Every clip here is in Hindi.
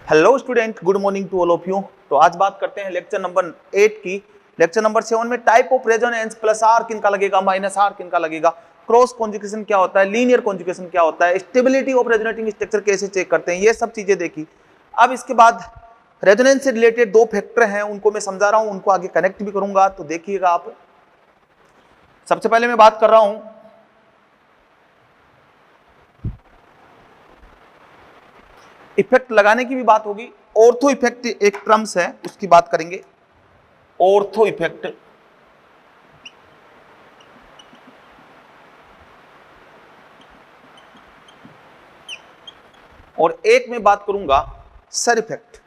Hello student, good morning to all of you. तो आज बात करते हैं लेक्चर नंबर 8 की। लेक्चर नंबर 7 में type of resonance, plus R किनका लगेगा, माइनस आर किनका लगेगा, क्रॉस कॉन्जुगेशन क्या होता है, लीनियर कॉन्जुगेशन क्या होता है, स्टेबिलिटी ऑफ रेजोनेटिंग स्ट्रक्चर कैसे चेक करते हैं, ये सब चीजें देखी। अब इसके बाद रेजोनेंस से रिलेटेड दो फैक्टर हैं, उनको मैं समझा रहा हूं, उनको आगे कनेक्ट भी करूंगा, तो देखिएगा आप। सबसे पहले मैं बात कर रहा हूं इफेक्ट लगाने की भी बात होगी। ऑर्थो इफेक्ट एक टर्म्स है, उसकी बात करेंगे। ऑर्थो इफेक्ट और एक में बात करूंगा सर इफेक्ट।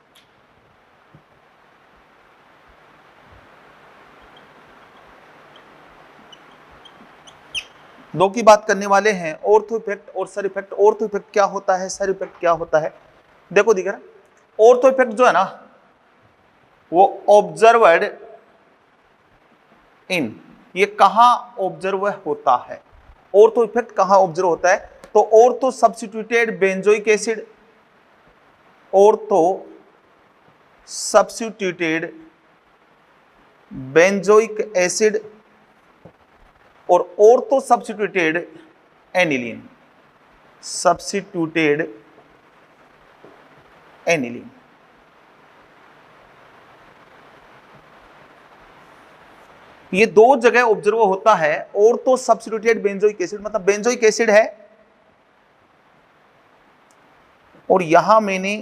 दो की बात करने वाले हैं, ऑर्थो इफेक्ट और सर इफेक्ट। ऑर्थो इफेक्ट क्या होता है, सर इफेक्ट क्या होता है, देखो दिख रहा। ऑर्थो इफेक्ट जो है ना, वो ऑब्जर्वर्ड इन, ये कहां ऑब्जर्व होता है, ऑर्थो इफेक्ट कहां ऑब्जर्व होता है, तो ortho substituted benzoic acid, ortho substituted benzoic acid और ortho substituted aniline, substituted aniline. ये दो जगह ऑब्जर्व होता है। ऑर्थो सब्स्टिट्यूटेड बेंजोइक एसिड मतलब बेंजोइक एसिड है और यहां मैंने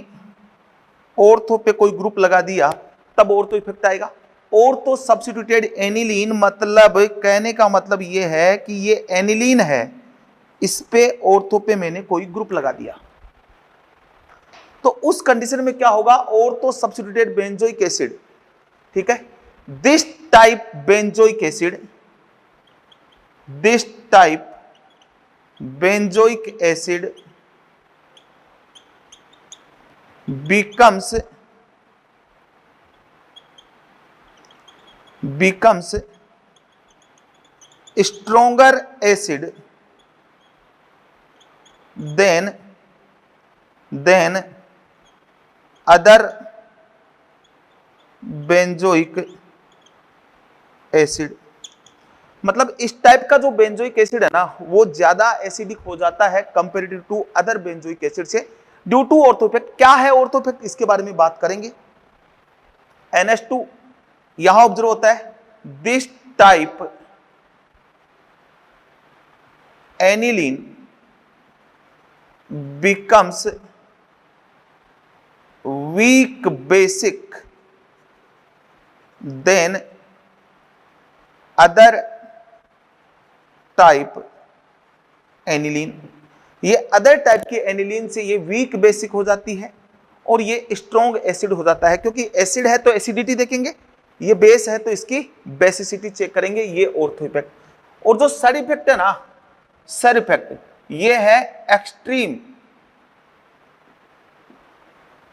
ऑर्थो पे कोई ग्रुप लगा दिया, तब ऑर्थो इफेक्ट आएगा। ऑर्थो सब्स्टिट्यूटेड एनिलीन मतलब, कहने का मतलब ये है कि ये एनिलीन है, इस पे ऑर्थो पे मैंने कोई ग्रुप लगा दिया, तो उस कंडीशन में क्या होगा, ऑर्थो सब्स्टिट्यूटेड बेंजोइक एसिड, ठीक है, this type benzoic acid, this type benzoic acid becomes stronger acid than other benzoic acid। मतलब इस टाइप का जो बेंजोइक एसिड है ना, वो ज्यादा एसिडिक हो जाता है comparative to other benzoic acid से, ड्यू टू ऑर्थो इफेक्ट। क्या है ऑर्थो इफेक्ट, इसके बारे में बात करेंगे। NH2 यहां ऑब्जर्व होता है, this type aniline becomes weak basic than other type aniline. ये अदर टाइप के एनिलीन से ये वीक बेसिक हो जाती है और ये स्ट्रॉन्ग एसिड हो जाता है, क्योंकि एसिड है तो एसिडिटी देखेंगे, ये बेस है तो इसकी बेसिसिटी चेक करेंगे, ये ऑर्थो इफेक्ट। और जो सर इफेक्ट है ना, सर इफेक्ट ये है extreme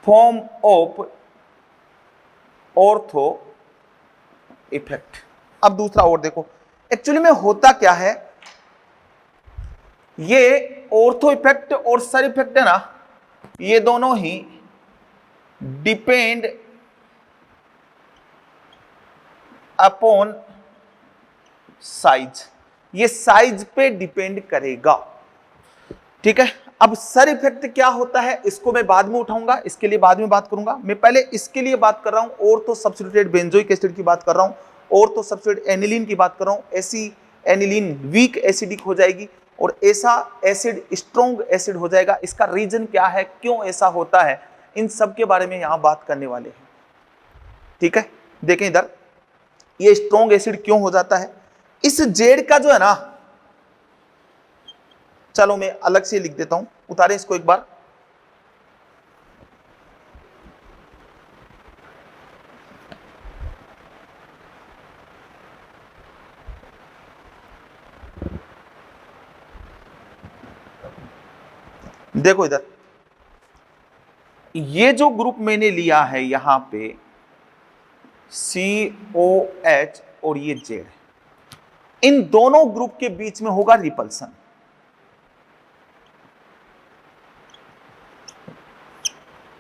form of ortho effect. अब दूसरा और देखो, एक्चुअली में होता क्या है, ये ऑर्थो इफेक्ट और सर इफेक्ट है ना, ये दोनों ही डिपेंड अपॉन साइज, ये साइज पे डिपेंड करेगा, ठीक है। अब सर इफेक्ट क्या होता है, इसको मैं बाद में उठाऊंगा, इसके लिए बाद में बात करूंगा। मैं पहले इसके लिए बात कर रहा हूं, ऑर्थो सब्स्टिट्यूटेड बेंजोइक एसिड की बात कर रहा हूं, ऑर्थो सब्स्टिट्यूटेड एनिलीन की बात कर रहा हूं। ऐसी एनिलीन वीक एसिडिक हो जाएगी और ऐसा एसिड स्ट्रॉन्ग एसिड हो जाएगा। इसका रीजन क्या है, क्यों ऐसा होता है, इन सब के बारे में यहां बात करने वाले हैं, ठीक है। देखें इधर, ये स्ट्रॉन्ग एसिड क्यों हो जाता है। इस जेड का जो है ना, चलो मैं अलग से लिख देता हूं, उतारें इसको एक बार। देखो इधर, ये जो ग्रुप मैंने लिया है यहां पे COH और ये जेड, इन दोनों ग्रुप के बीच में होगा रिपल्सन।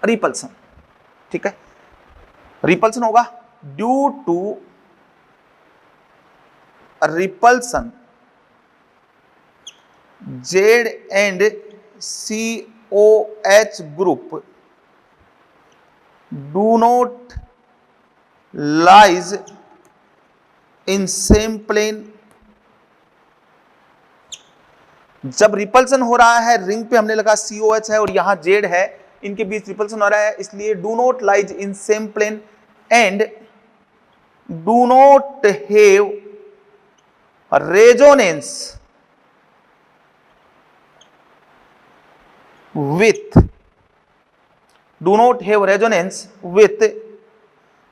रिपल्सन ठीक है, रिपल्सन होगा due to repulsion Z and COH group do not lies in same plane. जब रिपल्सन हो रहा है, रिंग पे हमने लगा COH है और यहां जेड है, इनके बीच रिपल्सन हो रहा है, इसलिए do not lies in same plane and do not have resonance with do not have resonance with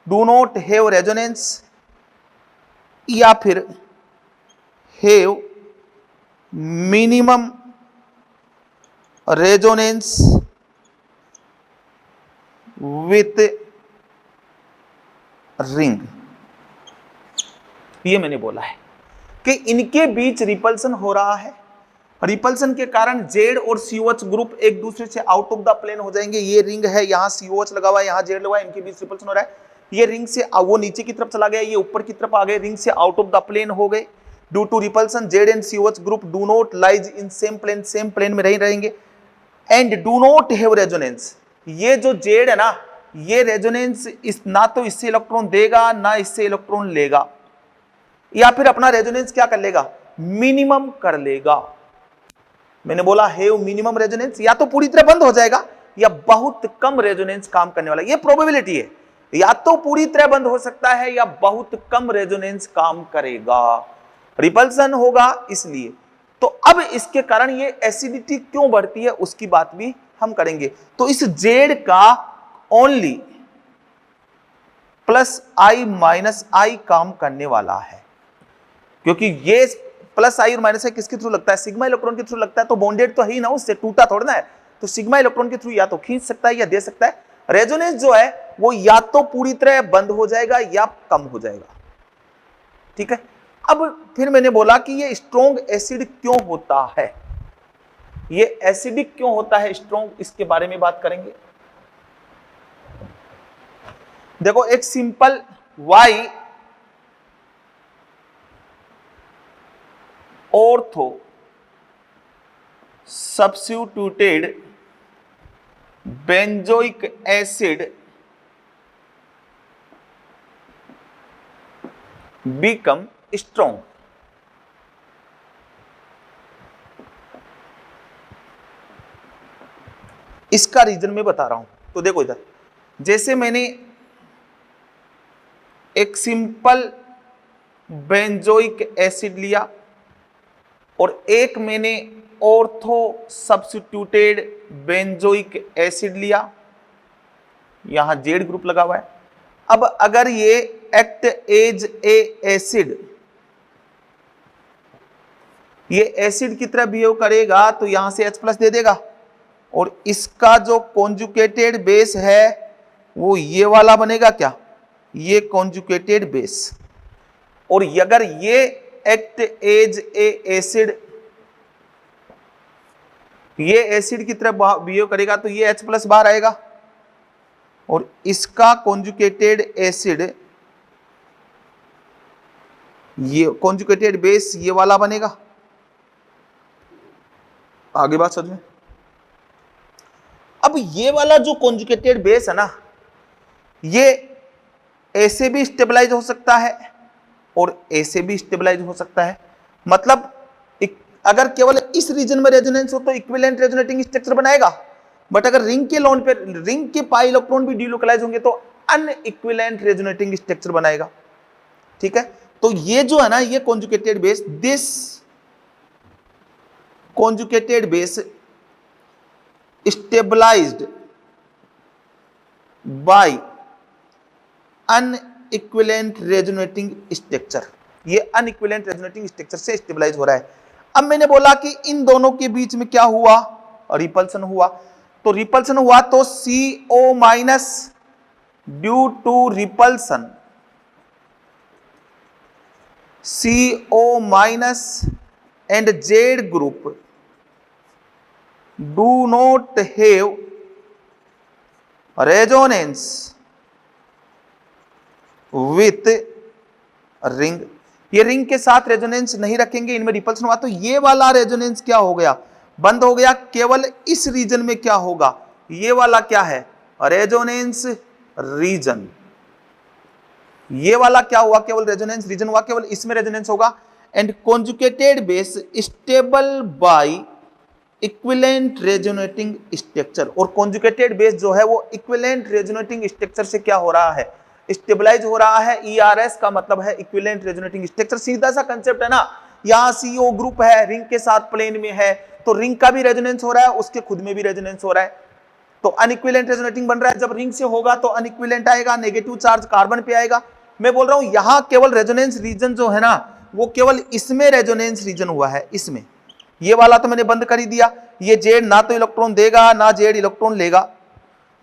do not have resonance या फिर have minimum resonance with ring। ये मैंने बोला है कि इनके बीच रिपल्सन हो रहा है, रिपल्सन के कारण जेड और COH ग्रुप एक दूसरे से आउट ऑफ द प्लेन हो जाएंगे। ये रिंग है, यहाँ COH लगा हुआ है, यहाँ जेड लगा है, इनके बीच रिपल्सन हो रहा है। ये रिंग से वो नीचे की तरफ चला गया, ये ऊपर की तरफ आ गए, रिंग से आउट ऑफ द प्लेन हो गए। Due to repulsion Z and COH group do not lies in same plane में रहेंगे and do not have resonance. ये जो जेड है ना, ये रेजोनेंस ना तो इससे इलेक्ट्रॉन देगा ना इससे इलेक्ट्रॉन लेगा, या फिर अपना रेजोनेंस क्या कर लेगा, मिनिमम कर लेगा। मैंने बोला हैव मिनिमम रेजोनेंस, या तो पूरी तरह बंद हो जाएगा या बहुत कम रेजोनेंस काम करने वाला, ये प्रोबेबिलिटी है, या तो पूरी तरह बंद हो सकता है या बहुत कम रेजोनेंस काम करेगा। रिपल्सन होगा इसलिए। तो अब इसके कारण ये एसिडिटी क्यों बढ़ती है उसकी बात भी हम करेंगे। तो इस जेड का ओनली +I काम करने वाला है, क्योंकि ये +I और -I किसके थ्रू लगता है, सिग्मा इलेक्ट्रॉन के थ्रू लगता है। तो बॉन्डेड तो है ही ना, उससे टूटा थोड़ा ना है, तो सिग्मा इलेक्ट्रॉन के थ्रू या तो खींच सकता है या दे सकता है। रेजोनेंस जो है वो या तो पूरी तरह बंद हो जाएगा या कम हो जाएगा, ठीक है। अब फिर मैंने बोला कि ये स्ट्रॉन्ग एसिड क्यों होता है, ये एसिडिक क्यों होता है स्ट्रॉन्ग, इसके बारे में बात करेंगे। देखो एक simple Y ortho substituted benzoic acid become strong. इसका रीजन मैं बता रहा हूं। तो देखो इधर, जैसे मैंने एक सिंपल बेंजोइक एसिड लिया और एक मैंने ऑर्थो सब्स्टिट्यूटेड बेंजोइक एसिड लिया, यहां जेड ग्रुप लगा हुआ है। अब अगर ये एक्ट एज ए एसिड, ये एसिड की तरह बिहेव करेगा तो यहां से H+ दे देगा, और इसका जो कॉन्जुगेटेड बेस है वो ये वाला बनेगा, क्या, ये कॉन्जुगेटेड बेस। और अगर ये एक्ट एज ए एसिड, ये एसिड की तरह बिहेव करेगा तो ये H+ बाहर आएगा, और इसका कॉन्जुगेटेड एसिड, ये कॉन्जुगेटेड बेस ये वाला बनेगा। आगे बात समझ में। अब ये वाला जो कॉन्जुगेटेड बेस है ना, ये ऐसे भी स्टेबलाइज हो सकता है और ऐसे भी स्टेबलाइज हो सकता है। मतलब अगर केवल इस रीजन में रेजोनेंस हो तो इक्विवेलेंट रेजोनेटिंग स्ट्रक्चर बनाएगा, बट अगर रिंग के लोन पे रिंग के पाई इलेक्ट्रॉन भी डिलोकलाइज होंगे तो अनइक्विवेलेंट रेजोनेटिंग स्ट्रक्चर बनाएगा, ठीक है। तो ये जो है ना, ये conjugated base, this conjugated base stabilised by unequivalent resonating structure, ये अनइक्विवेलेंट रेजोनेटिंग स्ट्रक्चर से स्टेबलाइज हो रहा है। अब मैंने बोला कि इन दोनों के बीच में क्या हुआ, रिपल्सन हुआ। तो रिपल्सन हुआ तो CO- due to repulsion, CO- and Z group do not have resonance with ring, ये रिंग के साथ रेजोनेंस नहीं रखेंगे, इनमें रिपल्सन हुआ तो ये वाला रेजोनेंस क्या हो गया, बंद हो गया। केवल इस रीजन में क्या होगा, ये वाला क्या है, रेजोनेंस रीजन, ये वाला क्या हुआ, केवल रेजोनेंस रीजन हुआ, केवल इसमें रेजोनेंस होगा। And conjugated base stable by equivalent resonating structure, और कॉन्जुगेटेड बेस जो है वो इक्विवेलेंट रेजोनेटिंग स्ट्रक्चर से क्या हो रहा है, स्टेबलाइज हो रहा है। ERS का मतलब है इक्विवेलेंट रेजोनेटिंग स्ट्रक्चर, सीधा सा कंसेप्ट है ना। यहाँ CO ग्रुप है, रिंग के साथ प्लेन में है, तो रिंग का भी रेजोनेंस हो रहा है, उसके खुद में भी रेजोनेंस हो रहा है, तो अनइक्विवेलेंट रेजोनेटिंग बन रहा है। जब रिंग से होगा तो अनइक्विवेलेंट आएगा, नेगेटिव चार्ज कार्बन पे आएगा। मैं बोल रहा हूं यहां केवल रेजोनेंस रीजन जो है ना, वो केवल इसमें रेजोनेंस रीजन हुआ है, इसमें। ये वाला तो मैंने बंद कर ही दिया, ये जेड ना तो इलेक्ट्रॉन देगा ना जेड इलेक्ट्रॉन लेगा,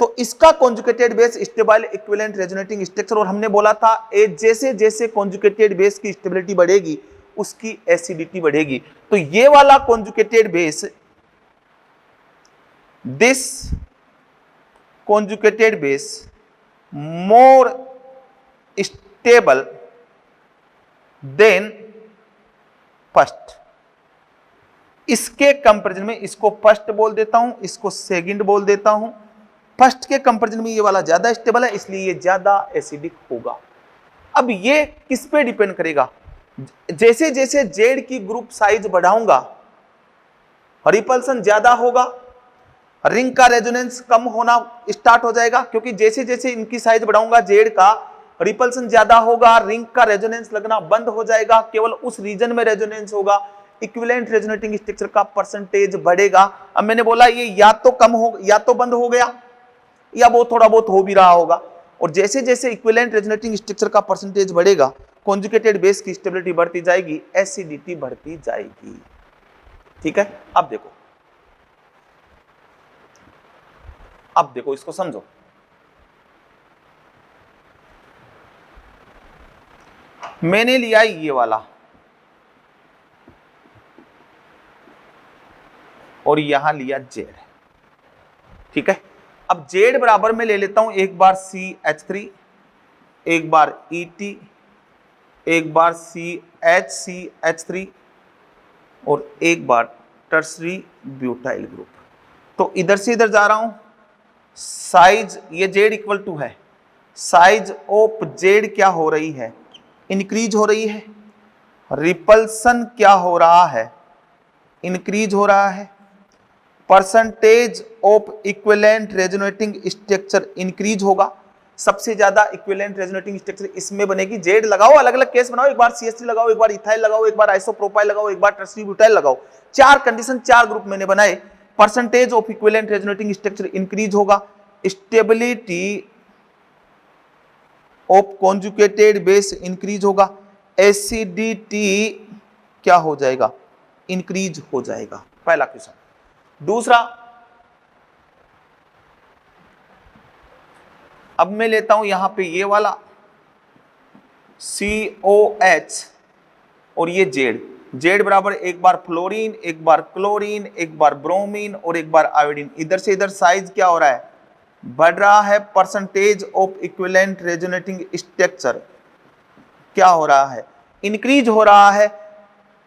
तो इसका conjugated base stable equivalent resonating structure. और हमने बोला था जैसे जैसे कॉन्जुगेटेड बेस की स्टेबिलिटी बढ़ेगी उसकी एसिडिटी बढ़ेगी। तो ये वाला conjugated base, this conjugated base more stable then first, इसके कंपैरिजन में, इसको फर्स्ट बोल देता हूं, इसको सेकंड बोल देता हूं, फर्स्ट के कंपैरिजन में ये वाला ज्यादा स्टेबल है, इसलिए ये ज्यादा एसिडिक होगा। अब ये किस पे डिपेंड करेगा, जैसे जैसे जेड की ग्रुप साइज बढ़ाऊंगा रिपल्सन ज्यादा होगा, रिंग का रेजोनेंस कम होना स्टार्ट हो जाएगा, क्योंकि जैसे जैसे इनकी साइज बढ़ाऊंगा जेड का रिपल्सन ज्यादा होगा, रिंग का रेजोनेंस लगना बंद हो जाएगा, केवल उस रीजन में रेजोनेंस होगा, इक्विवेलेंट रेजोनेटिंग स्ट्रक्चर का परसेंटेज बढ़ेगा। अब मैंने बोला ये या तो कम हो, या तो बंद हो गया, या वो थोड़ा बहुत हो भी रहा होगा। और जैसे जैसे इक्विवेलेंट रेजोनेटिंग स्ट्रक्चर का परसेंटेज बढ़ेगा, कॉन्जुगेटेड बेस की स्टेबिलिटी बढ़ती जाएगी, एसिडिटी बढ़ती जाएगी। ठीक है, अब देखो, अब देखो, इसको समझो। मैंने लिया ये वाला और यहां लिया जेड, ठीक है। अब जेड बराबर में ले लेता हूं, एक बार CH3, एक बार ET, एक बार CH3 और एक बार टर्सरी ब्यूटाइल ग्रुप। तो इधर से इधर जा रहा हूं, साइज ये जेड इक्वल टू है, साइज ऑफ जेड क्या हो रही है, इंक्रीज हो रही है, रिपल्सन क्या हो रहा है, इंक्रीज हो रहा है, percentage of equivalent resonating structure increase होगा। सबसे ज्यादा इक्विवेलेंट रेजोनेटिंग स्ट्रक्चर इसमें बनेगी। जेड लगाओ, अलग अलग केस बनाओ, एक बार CH3 लगाओ, एक बार इथाइल लगाओ, एक बार आइसोप्रोपाइल लगाओ, एक बार टर्सरी ब्यूटाइल लगाओ। चार कंडीशन, चार ग्रुप मैंने बनाए। Percentage of equivalent resonating structure increase होगा, stability of conjugated base increase होगा, एसिडिटी क्या हो जाएगा, इंक्रीज हो जाएगा। पहला क्वेश्चन। दूसरा, अब मैं लेता हूं यहां पे ये वाला COH और ये जेड बराबर एक बार फ्लोरीन, एक बार क्लोरीन, एक बार ब्रोमीन और एक बार आयोडीन। इधर से इधर साइज क्या हो रहा है, बढ़ रहा है। Percentage of equivalent resonating structure क्या हो रहा है, इंक्रीज हो रहा है।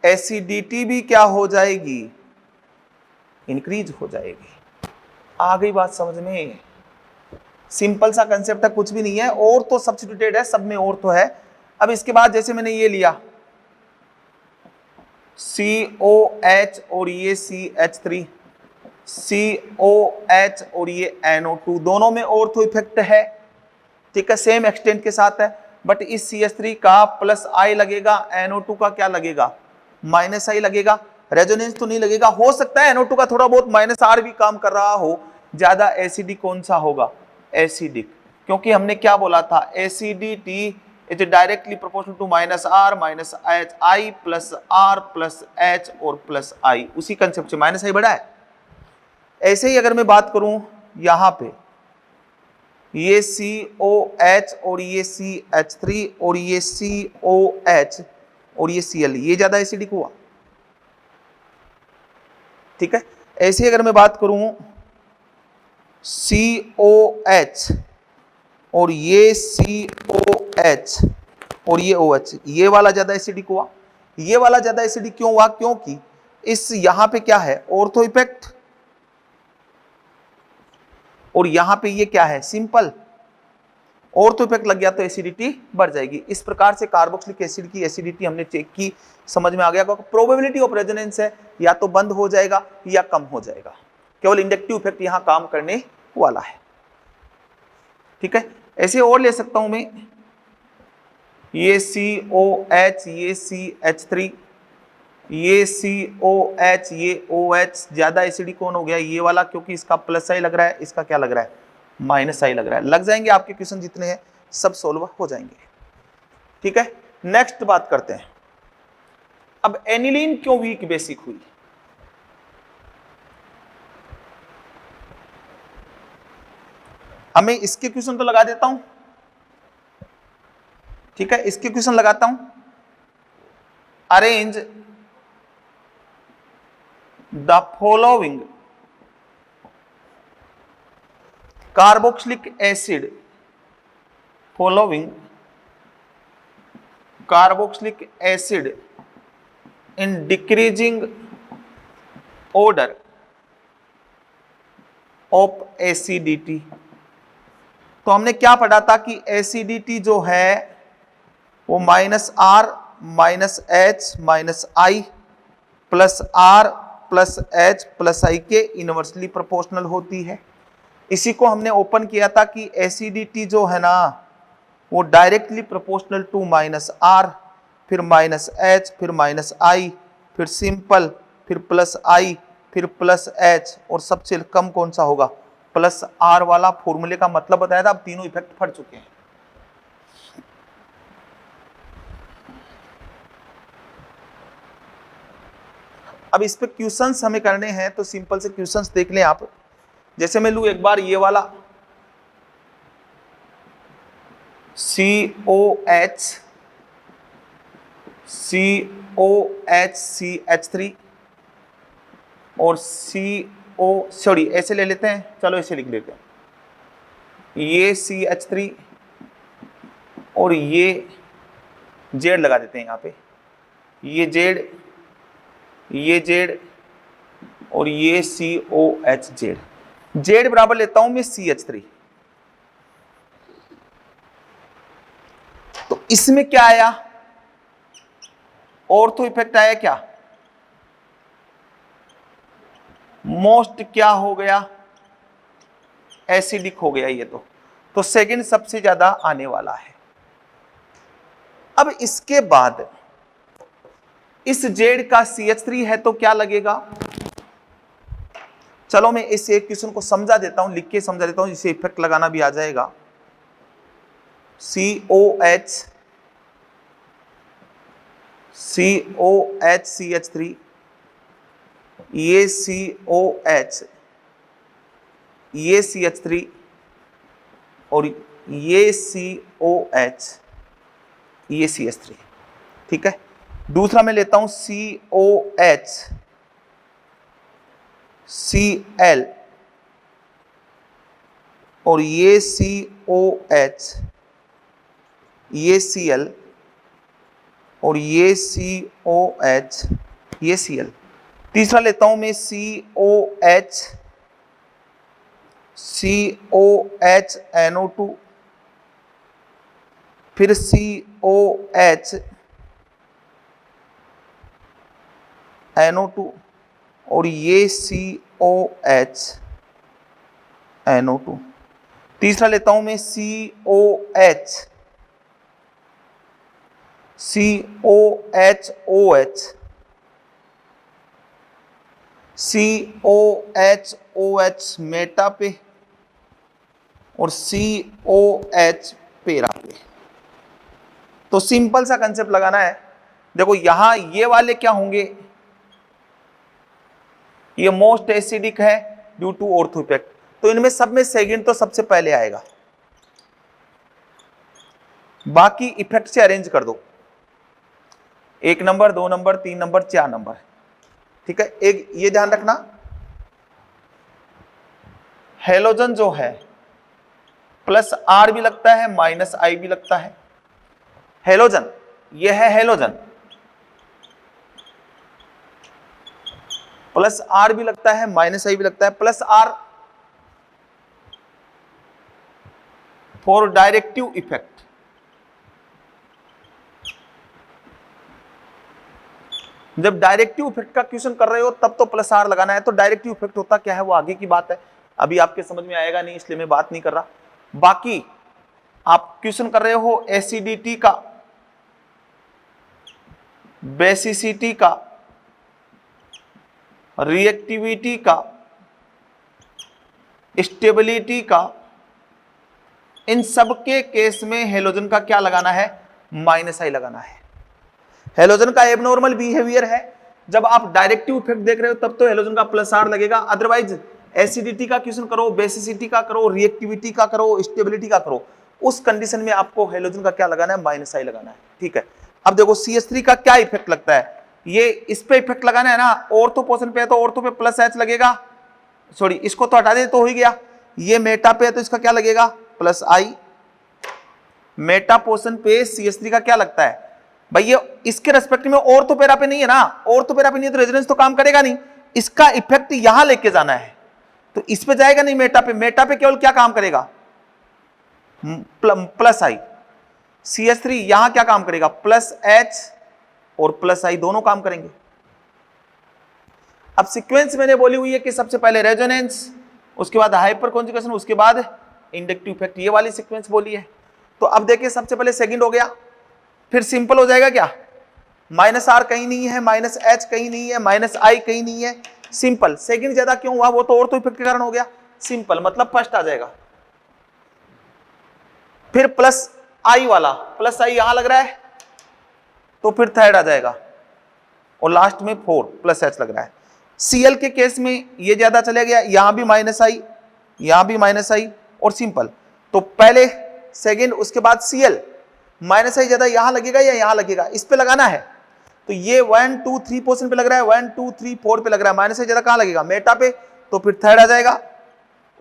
एसिडिटी भी क्या हो जाएगी, इंक्रीज हो जाएगी। आ गई बात समझ में? सिंपल सा कंसेप्ट है, कुछ भी नहीं है। और तो सब्स्टिट्यूटेड है, सब में और तो है। अब इसके बाद जैसे मैंने ये लिया COH और ये CH3, COH और ये NO2, दोनों में ऑर्थो इफेक्ट है, ठीक है, सेम एक्सटेंट के साथ है। बट इस CH3 का प्लस I लगेगा, NO2 का क्या लगेगा, माइनस I लगेगा। रेजोनेंस तो नहीं लगेगा, हो सकता है NO2 का थोड़ा बहुत -R भी काम कर रहा हो। ज्यादा एसिडिक कौन सा होगा, एसिडिक, क्योंकि हमने क्या बोला था, acidity is directly proportional to -R minus I plus R plus H और प्लस I। उसी कंसेप्ट से -I बड़ा है। ऐसे ही अगर मैं बात करूं यहां पे, ये COH और ये CH3 और ये COH और ये Cl, ये ज्यादा एसिडिक हुआ, ठीक है। ऐसे ही अगर मैं बात करूं COH और ये COH एच और ये OH, ये वाला ज्यादा एसिडिक हुआ। ये वाला ज्यादा एसिडिक क्यों हुआ? क्योंकि इस यहां पे क्या है, ऑर्थो इफेक्ट, और यहां पे ये क्या है, सिंपल। ऑर्थो इफेक्ट लग गया तो एसिडिटी बढ़ जाएगी। इस प्रकार से कार्बोक्सिलिक एसिड की एसिडिटी हमने चेक की, समझ में आ गया। प्रोबेबिलिटी ऑफ रेजोनेंस है, या तो बंद हो जाएगा या कम हो जाएगा, केवल इंडक्टिव इफेक्ट यहां काम करने वाला है। ठीक है, ऐसे और ले सकता हूं मैं, ये COH, ये CH3, ये COH, ये OH, ज्यादा एसिडिक कौन हो गया? ये वाला, क्योंकि इसका प्लस आई लग रहा है, इसका क्या लग रहा है, माइनस आई लग रहा है। लग जाएंगे आपके क्वेश्चन जितने हैं सब सोल्व हो जाएंगे। ठीक है, नेक्स्ट बात करते हैं। अब एनिलीन क्यों वीक बेसिक हुई? हमें इसके क्वेश्चन तो लगा देता हूं। ठीक है, इसके क्वेश्चन लगाता हूं। Arrange the following carboxylic acid, following carboxylic acid in decreasing order of acidity. तो हमने क्या पढ़ा था कि एसिडिटी जो है वो -R -H -I plus R plus H plus I के इनवर्सली प्रोपोर्शनल होती है। इसी को हमने ओपन किया था कि एसिडिटी जो है ना वो डायरेक्टली प्रोपोर्शनल टू -R, फिर -H, फिर -I, फिर सिंपल, फिर +I, फिर +H, और सबसे कम कौन सा होगा, +R वाला। फॉर्मूले का मतलब बताया था। अब तीनों इफेक्ट फट चुके हैं। अब इस पे क्वेश्चंस हमें करने हैं, तो सिंपल से क्वेश्चंस देख लें आप। जैसे मैं लूं एक बार ये वाला COH CH3 और सॉरी ऐसे ले लेते हैं, चलो ऐसे लिख लेते हैं, ये CH3 और ये Z लगा देते हैं यहाँ पे, ये Z, ये Z और ये COH। Z बराबर लेता हूं मैं CH3। तो इसमें क्या आया, ऑर्थो इफेक्ट आया क्या, मोस्ट क्या हो गया, एसिडिक हो गया ये। तो सेकंड सबसे ज्यादा आने वाला है। अब इसके बाद इस Z का CH3 है तो क्या लगेगा, चलो मैं इस एक क्वेश्चन को समझा देता हूं, लिख के समझा देता हूं, जिसे इफेक्ट लगाना भी आ जाएगा। COH CH3, ये COH, ये CH3 और ये COH, ये CH3। ठीक है, दूसरा मैं लेता हूं COH Cl और ये COH, ये Cl और ये COH, ये Cl। तीसरा लेता हूं मैं COH NO2, फिर COH NO2 और ये COH NO2। तीसरा लेता हूं मैं COH COH मेटा पे और COH पेरा पे। तो सिंपल सा कंसेप्ट लगाना है। देखो यहां ये वाले क्या होंगे, ये मोस्ट एसिडिक है ड्यू टू ऑर्थो इफेक्ट, तो इनमें सब में सेकंड तो सबसे पहले आएगा। बाकी इफेक्ट से अरेंज कर दो, 1 नंबर, 2 नंबर, 3 नंबर, 4 नंबर। ठीक है, एक ये ध्यान रखना, हेलोजन जो है +R भी लगता है, -I भी लगता है। हेलोजन, ये है हेलोजन, प्लस आर भी लगता है, माइनस आई भी लगता है, plus R for directive effect. जब डायरेक्टिव इफेक्ट का क्वेश्चन कर रहे हो तब तो प्लस आर लगाना है। तो डायरेक्टिव इफेक्ट होता क्या है वो आगे की बात है, अभी आपके समझ में आएगा नहीं, इसलिए मैं बात नहीं कर रहा। बाकी आप क्वेश्चन कर रहे हो एसिडिटी का, बेसिसिटी का, रिएक्टिविटी का, स्टेबिलिटी का, इन सब के केस में हेलोजन का क्या लगाना है, माइनस आई लगाना है। हेलोजन का एबनॉर्मल बिहेवियर है, जब आप डायरेक्टिव इफेक्ट देख रहे हो तब तो हेलोजन का प्लस आर लगेगा, अदरवाइज एसिडिटी का क्वेश्चन करो, बेसिसिटी का करो, रिएक्टिविटी का करो, स्टेबिलिटी का करो, उस कंडीशन में आपको हेलोजन का क्या लगाना है, माइनस आई लगाना है। ठीक है, अब देखो CH3 का क्या इफेक्ट लगता है, ये इस पे इफेक्ट लगाना है ना, ऑर्थो पोर्शन पे है तो ऑर्थो पे प्लस एच लगेगा, सॉरी इसको तो हटा दे तो हो ही गया। ये मेटा पे है तो इसका क्या लगेगा, प्लस आई। मेटा पोर्शन पे CH3 का क्या लगता है भाई, ये इसके रेस्पेक्ट में ऑर्थोपेरा पे नहीं है ना, ऑर्थोपेरा पे नहीं है तो रेजोनेंस तो काम करेगा नहीं, इसका इफेक्ट यहां लेके जाना है, तो इस पे जाएगा नहीं मेटा पे, मेटा पे केवल क्या काम करेगा, प्लस आई। CH3 यहां क्या काम करेगा, प्लस एच और प्लस आई दोनों काम करेंगे। अब सीक्वेंस मैंने बोली हुई है कि सबसे पहले रेजोनेंस, उसके बाद हाइपर कॉन्जुगेशन, उसके बाद इंडक्टिव इफेक्ट, ये वाली सीक्वेंस बोली है। तो अब देखिए सबसे पहले सेकंड हो गया, फिर सिंपल हो जाएगा क्या, माइनस आर कहीं नहीं है, माइनस एच कहीं नहीं है, माइनस आई कहीं नहीं है, सिंपल। सेकंड ज्यादा क्यों हुआ, वो तो ऑर्थो इफेक्ट के कारण हो गया, सिंपल मतलब फर्स्ट आ जाएगा। फिर प्लस आई वाला, प्लस आई यहां लग रहा है तो फिर थर्ड आ जाएगा, और लास्ट में 4 प्लस एच लग रहा है। Cl के केस में ये ज्यादा चले गया, यहां भी माइनस आई, यहां भी माइनस आई और सिंपल। तो पहले सेकंड उसके बाद Cl, माइनस आई ज्यादा यहां लगेगा या यहां लगेगा, इस पे लगाना है। तो ये 1 2 3 पोर्शन पे लग रहा है, 1 2 3 4 पे लग रहा है, माइनस आई ज्यादा कहां लगेगा, मेटा पे, तो फिर थर्ड आ जाएगा,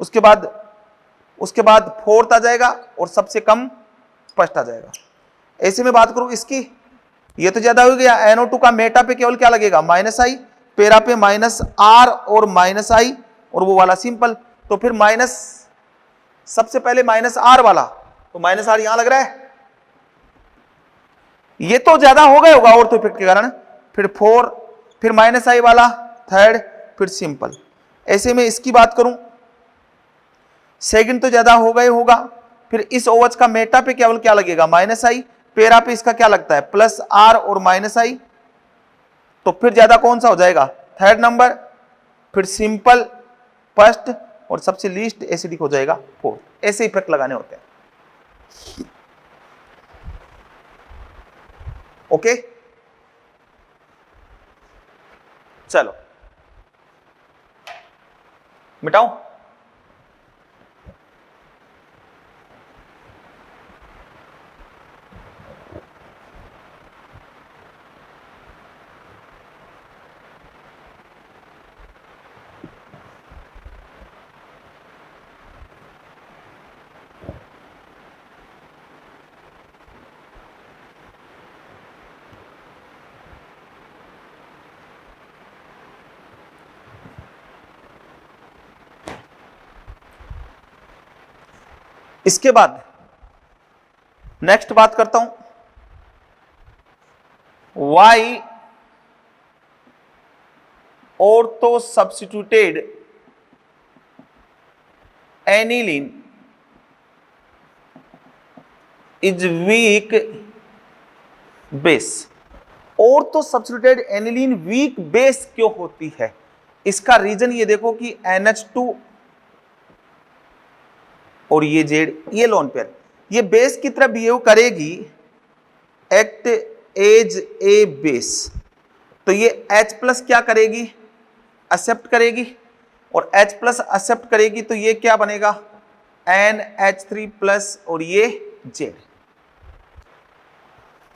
उसके बाद फोर्थ आ जाएगा और सबसे कम फर्स्ट आ जाएगा। ऐसे में बात करूं इसकी, ये तो ज्यादा हो गया, NO2 का मेटा पे केवल क्या लगेगा, माइनस आई, पेरा पे माइनस आर और माइनस आई, और वो वाला सिंपल। तो फिर माइनस, सबसे पहले माइनस आर वाला, तो माइनस आर यहां लग रहा है, ये तो ज्यादा हो गया होगा ऑर्थो इफेक्ट के कारण, फिर 4, फिर माइनस आई वाला थर्ड, फिर सिंपल। ऐसे में इसकी बात करूं, सेकंड तो ज्यादा हो गए होगा, फिर इस OH का मेटा पे केवल क्या लगेगा, माइनस आई, पेरा पे इसका क्या लगता है, प्लस आर और माइनस आई, तो फिर ज्यादा कौन सा हो जाएगा, थर्ड नंबर, फिर सिंपल फर्स्ट, और सबसे लीस्ट एसिडिक हो जाएगा फोर्थ। ऐसे इफेक्ट लगाने होते हैं। ओके, चलो मिटाऊं। इसके बाद नेक्स्ट बात करता हूं, why ortho substituted aniline is weak base. Ortho substituted aniline weak base क्यों होती है, इसका रीजन ये देखो कि NH2 और ये जेड, ये लोन पेयर, ये बेस की तरह बिहेव करेगी, एक्ट एज ए बेस, तो ये H प्लस क्या करेगी, एक्सेप्ट करेगी, और H प्लस एक्सेप्ट करेगी तो ये क्या बनेगा, NH3 प्लस और ये जेड।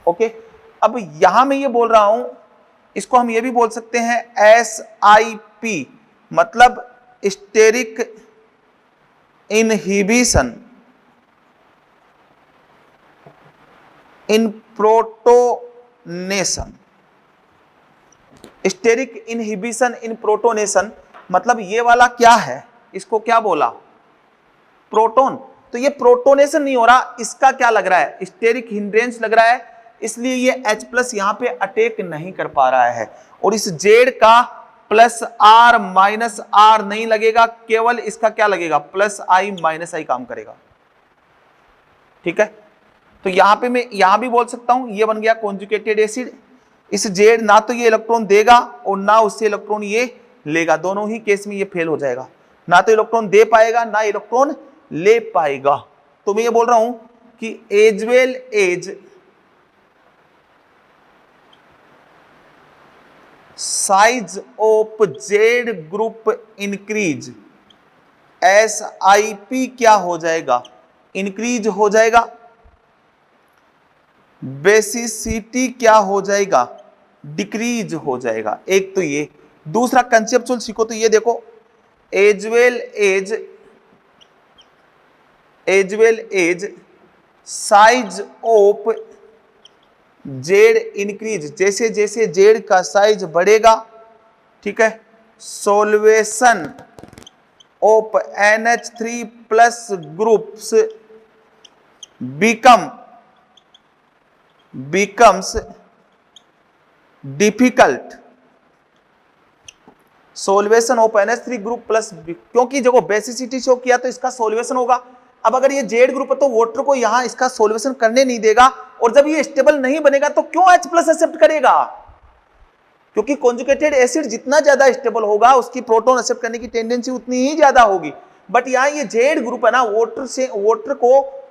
ओके, अब यहां मैं ये बोल रहा हूं, इसको हम ये भी बोल सकते हैं SIP, मतलब स्टेरिक इनहिबिशन इन प्रोटोनेशन, स्टेरिक इनहिबिशन इन प्रोटोनेशन, मतलब ये वाला क्या है, इसको क्या बोला, प्रोटोन। तो ये प्रोटोनेशन नहीं हो रहा, इसका क्या लग रहा है, स्टेरिक हिंड्रेंस लग रहा है, इसलिए ये H+ यहां पे अटैक नहीं कर पा रहा है। और इस Z का +R -R नहीं लगेगा, केवल इसका क्या लगेगा, +I - I काम करेगा। ठीक है, तो यहां पे मैं यहां भी बोल सकता हूं, ये बन गया कॉन्जुगेटेड एसिड। इस Z ना तो ये इलेक्ट्रॉन देगा और ना उससे इलेक्ट्रॉन ये लेगा, दोनों ही केस में ये फेल हो जाएगा, ना तो इलेक्ट्रॉन दे पाएगा ना इलेक्ट्रॉन ले पाएगा। तो मैं ये बोल रहा हूं कि as well as size of Z group increase, SiP क्या हो जाएगा, इंक्रीज हो जाएगा, बेसिसिटी क्या हो जाएगा, डिक्रीज हो जाएगा। एक तो ये, दूसरा कंसेप्चुअल सीखो तो ये देखो, as well as size of Z increase, जैसे जैसे Z का साइज बढ़ेगा, ठीक है, solvation of NH3+ groups becomes difficult, solvation of NH3 group plus, क्योंकि देखो बेसिसिटी शो किया तो इसका सोल्वेशन होगा। अब अगर ये Z ग्रुप है तो वाटर को यहां इसका सोल्वेशन करने नहीं देगा, और जब ये स्टेबल नहीं बनेगा तो क्यों H+ एक्सेप्ट करेगा, क्योंकि कॉन्जुगेटेड एसिड जितना ज्यादा स्टेबल होगा उसकी प्रोटॉन एक्सेप्ट करने की टेंडेंसी उतनी ही ज्यादा होगी। बट यहां ये Z ग्रुप है ना, वाटर को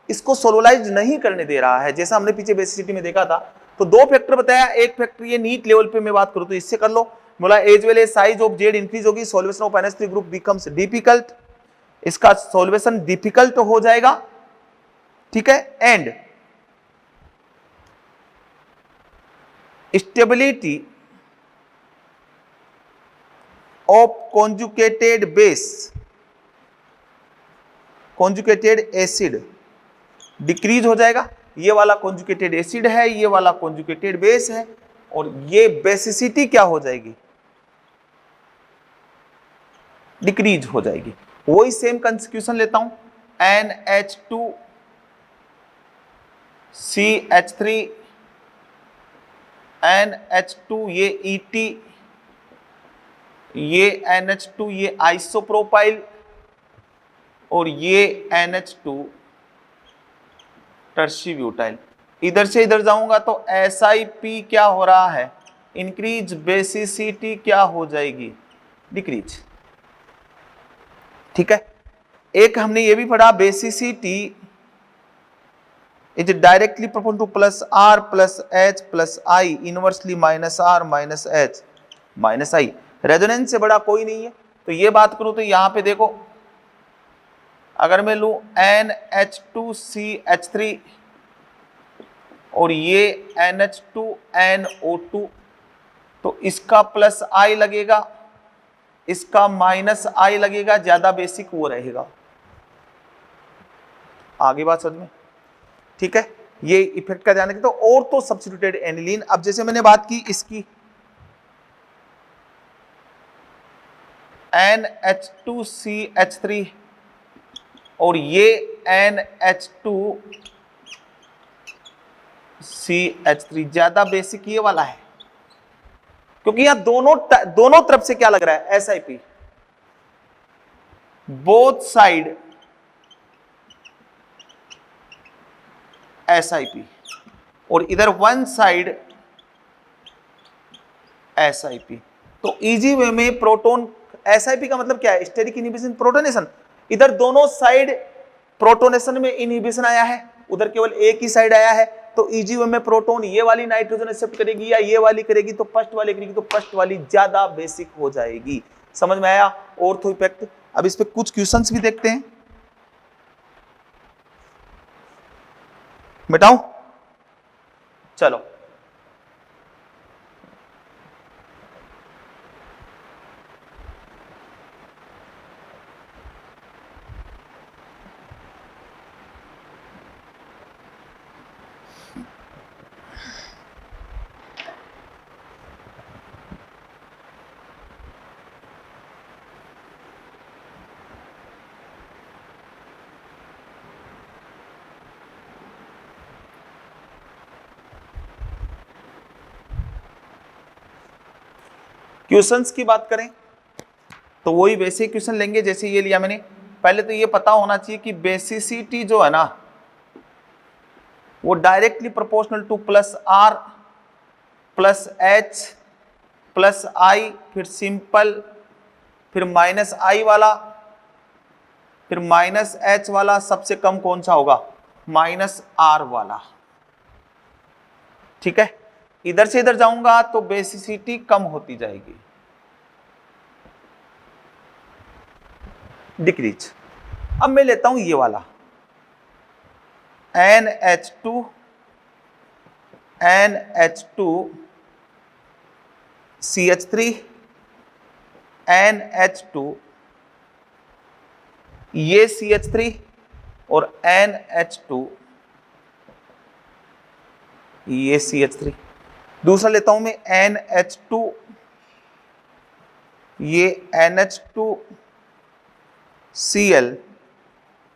इसको सोलोलाइज नहीं करने दे रहा है, जैसा हमने पीछे बेसिसिटी में देखा था। तो दो फैक्टर बताया, एक फैक्टर ये नीट लेवल पे मैं बात करूं तो इससे कर लो, बोला as well as size of Z increase होगी, solvation of NH3 group becomes difficult, इसका सॉल्वेशन डिफिकल्ट हो जाएगा। ठीक है, and stability of conjugated base, conjugated acid decrease हो जाएगा। ये वाला कॉन्जुगेटेड एसिड है, ये वाला कॉन्जुगेटेड बेस है, और ये बेसिसिटी क्या हो जाएगी, डिक्रीज हो जाएगी। वही सेम कंसेक्यूशन लेता हूं, NH2CH3 NH2 ये ET, ये NH2 ये आइसोप्रोपाइल, और ये NH2 टर्शीब्यूटाइल। इधर से इधर जाऊंगा तो SiP क्या हो रहा है, इंक्रीज, बेसिसिटी क्या हो जाएगी, डिक्रीज। ठीक है, एक हमने ये भी पढ़ा, basicity is directly proportional to +R + H + I inversely -R -H -I, resonance से बड़ा कोई नहीं है। तो ये बात करूं तो यहां पे देखो, अगर मैं लूं NH2CH3 और ये NH2NO2, तो इसका +I लगेगा, इसका -I लगेगा, ज्यादा बेसिक वो रहेगा। आगे बात समझ में, ठीक है, ये इफेक्ट का ध्यान रखें। तो और तो सब्स्टिट्यूटेड एनिलीन, अब जैसे मैंने बात की इसकी NH2CH3 और ये NH2CH3, ज्यादा बेसिक ये वाला है, क्योंकि यहां दोनों तरफ से क्या लग रहा है, SiP, बोथ साइड SiP, और इधर वन साइड SiP। तो इजी वे में प्रोटोन, SiP का मतलब क्या है, स्टेरिक इनहिबिशन प्रोटोनेशन, इधर दोनों साइड प्रोटोनेशन में इनहिबिशन आया है, उधर केवल एक ही साइड आया है। तो इजी वे में प्रोटोन ये वाली नाइट्रोजन एक्सेप्ट करेगी या ये वाली करेगी, तो फर्स्ट वाली करेगी, तो फर्स्ट वाली ज्यादा बेसिक हो जाएगी। समझ में आया ऑर्थो इफेक्ट। अब इस पे कुछ क्वेश्चंस भी देखते हैं, बताऊं, चलो। क्वेश्चंस की बात करें तो वही वैसे क्वेश्चन लेंगे जैसे ये लिया मैंने। पहले तो ये पता होना चाहिए कि बेसिसिटी जो है ना वो directly proportional to plus R plus H plus I, फिर सिंपल, फिर माइनस आई वाला, फिर माइनस एच वाला, सबसे कम कौन सा होगा? माइनस आर वाला। ठीक है, इधर से इधर जाऊंगा तो बेसिसिटी कम होती जाएगी, डिक्रीज। अब मैं लेता हूं ये वाला NH2 CH3 NH2, ये CH3 और NH2, ये CH3। दूसरा लेता हूं मैं NH2, ये NH2Cl,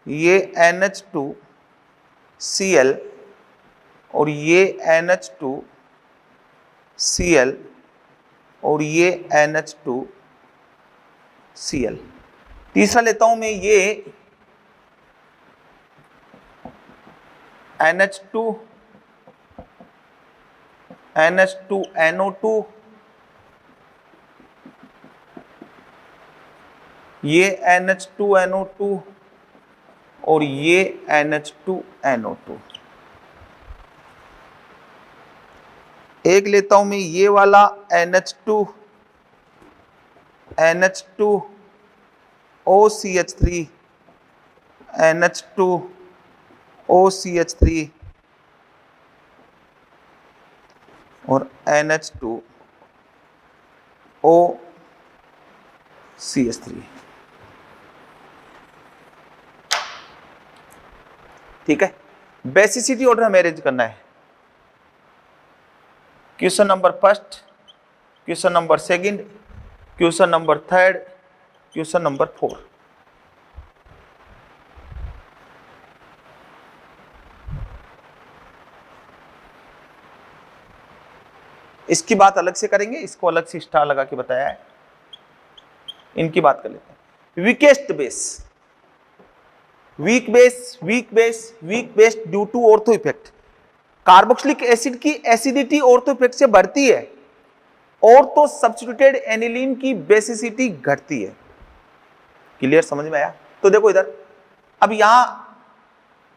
ये NH2Cl और ये NH2Cl और ये NH2Cl। तीसरा लेता हूं मैं ये NH2NO2, ये NH2NO2 और ये NH2NO2। एक लेता हूं मैं ये वाला NH2OCH3 NH2OCH3 और NH2OCH3। ठीक है, बेसिसिटी ऑर्डर हमें अरेंज करना है। Question number first, question number second, question number third, question number 4। इसकी बात अलग से करेंगे, इसको अलग से स्टार लगा के बताया है। इनकी बात कर लेते हैं। Weakest base, weak base, weak base, weak base due to ortho effect. Carboxylic acid की एसिडिटी ऑर्थो इफेक्ट से बढ़ती है, ऑर्थो सब्स्टिट्यूटेड एनिलीन की बेसिसिटी घटती है। क्लियर, समझ में आया? तो देखो इधर, अब यहां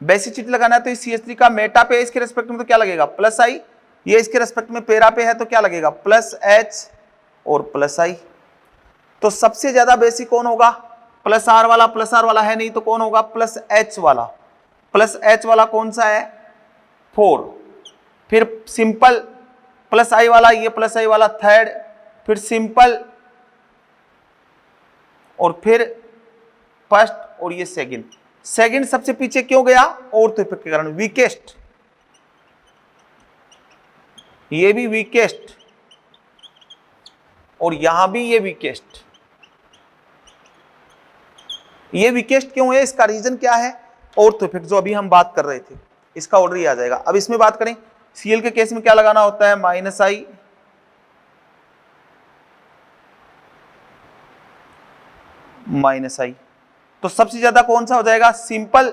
बेसिसिटी लगाना है तो इस CH3 का मेटा पे इसके रेस्पेक्ट में तो क्या लगेगा? प्लस आई। ये इसके रेस्पेक्ट में पेरा पे है तो क्या लगेगा? प्लस एच और प्लस आई। तो सबसे ज्यादा बेसिक कौन होगा? प्लस आर वाला। प्लस आर वाला है नहीं तो कौन होगा? प्लस एच वाला। प्लस एच वाला कौन सा है? 4। फिर सिंपल प्लस आई वाला, ये प्लस आई वाला थर्ड, फिर सिंपल और फिर फर्स्ट और ये सेकंड। सेकंड सबसे पीछे क्यों गया? ऑर्थो इफेक्ट के कारण, वीकेस्ट। ये भी वीकेस्ट और यहां भी ये वीकेस्ट। ये वीकेस्ट क्यों है? इसका रीजन क्या है? ऑर्थो इफेक्ट, जो अभी हम बात कर रहे थे, इसका ऑर्डर ही आ जाएगा। अब इसमें बात करें, Cl के केस में क्या लगाना होता है? माइनस आई, माइनस आई। तो सबसे ज्यादा कौन सा हो जाएगा? सिंपल,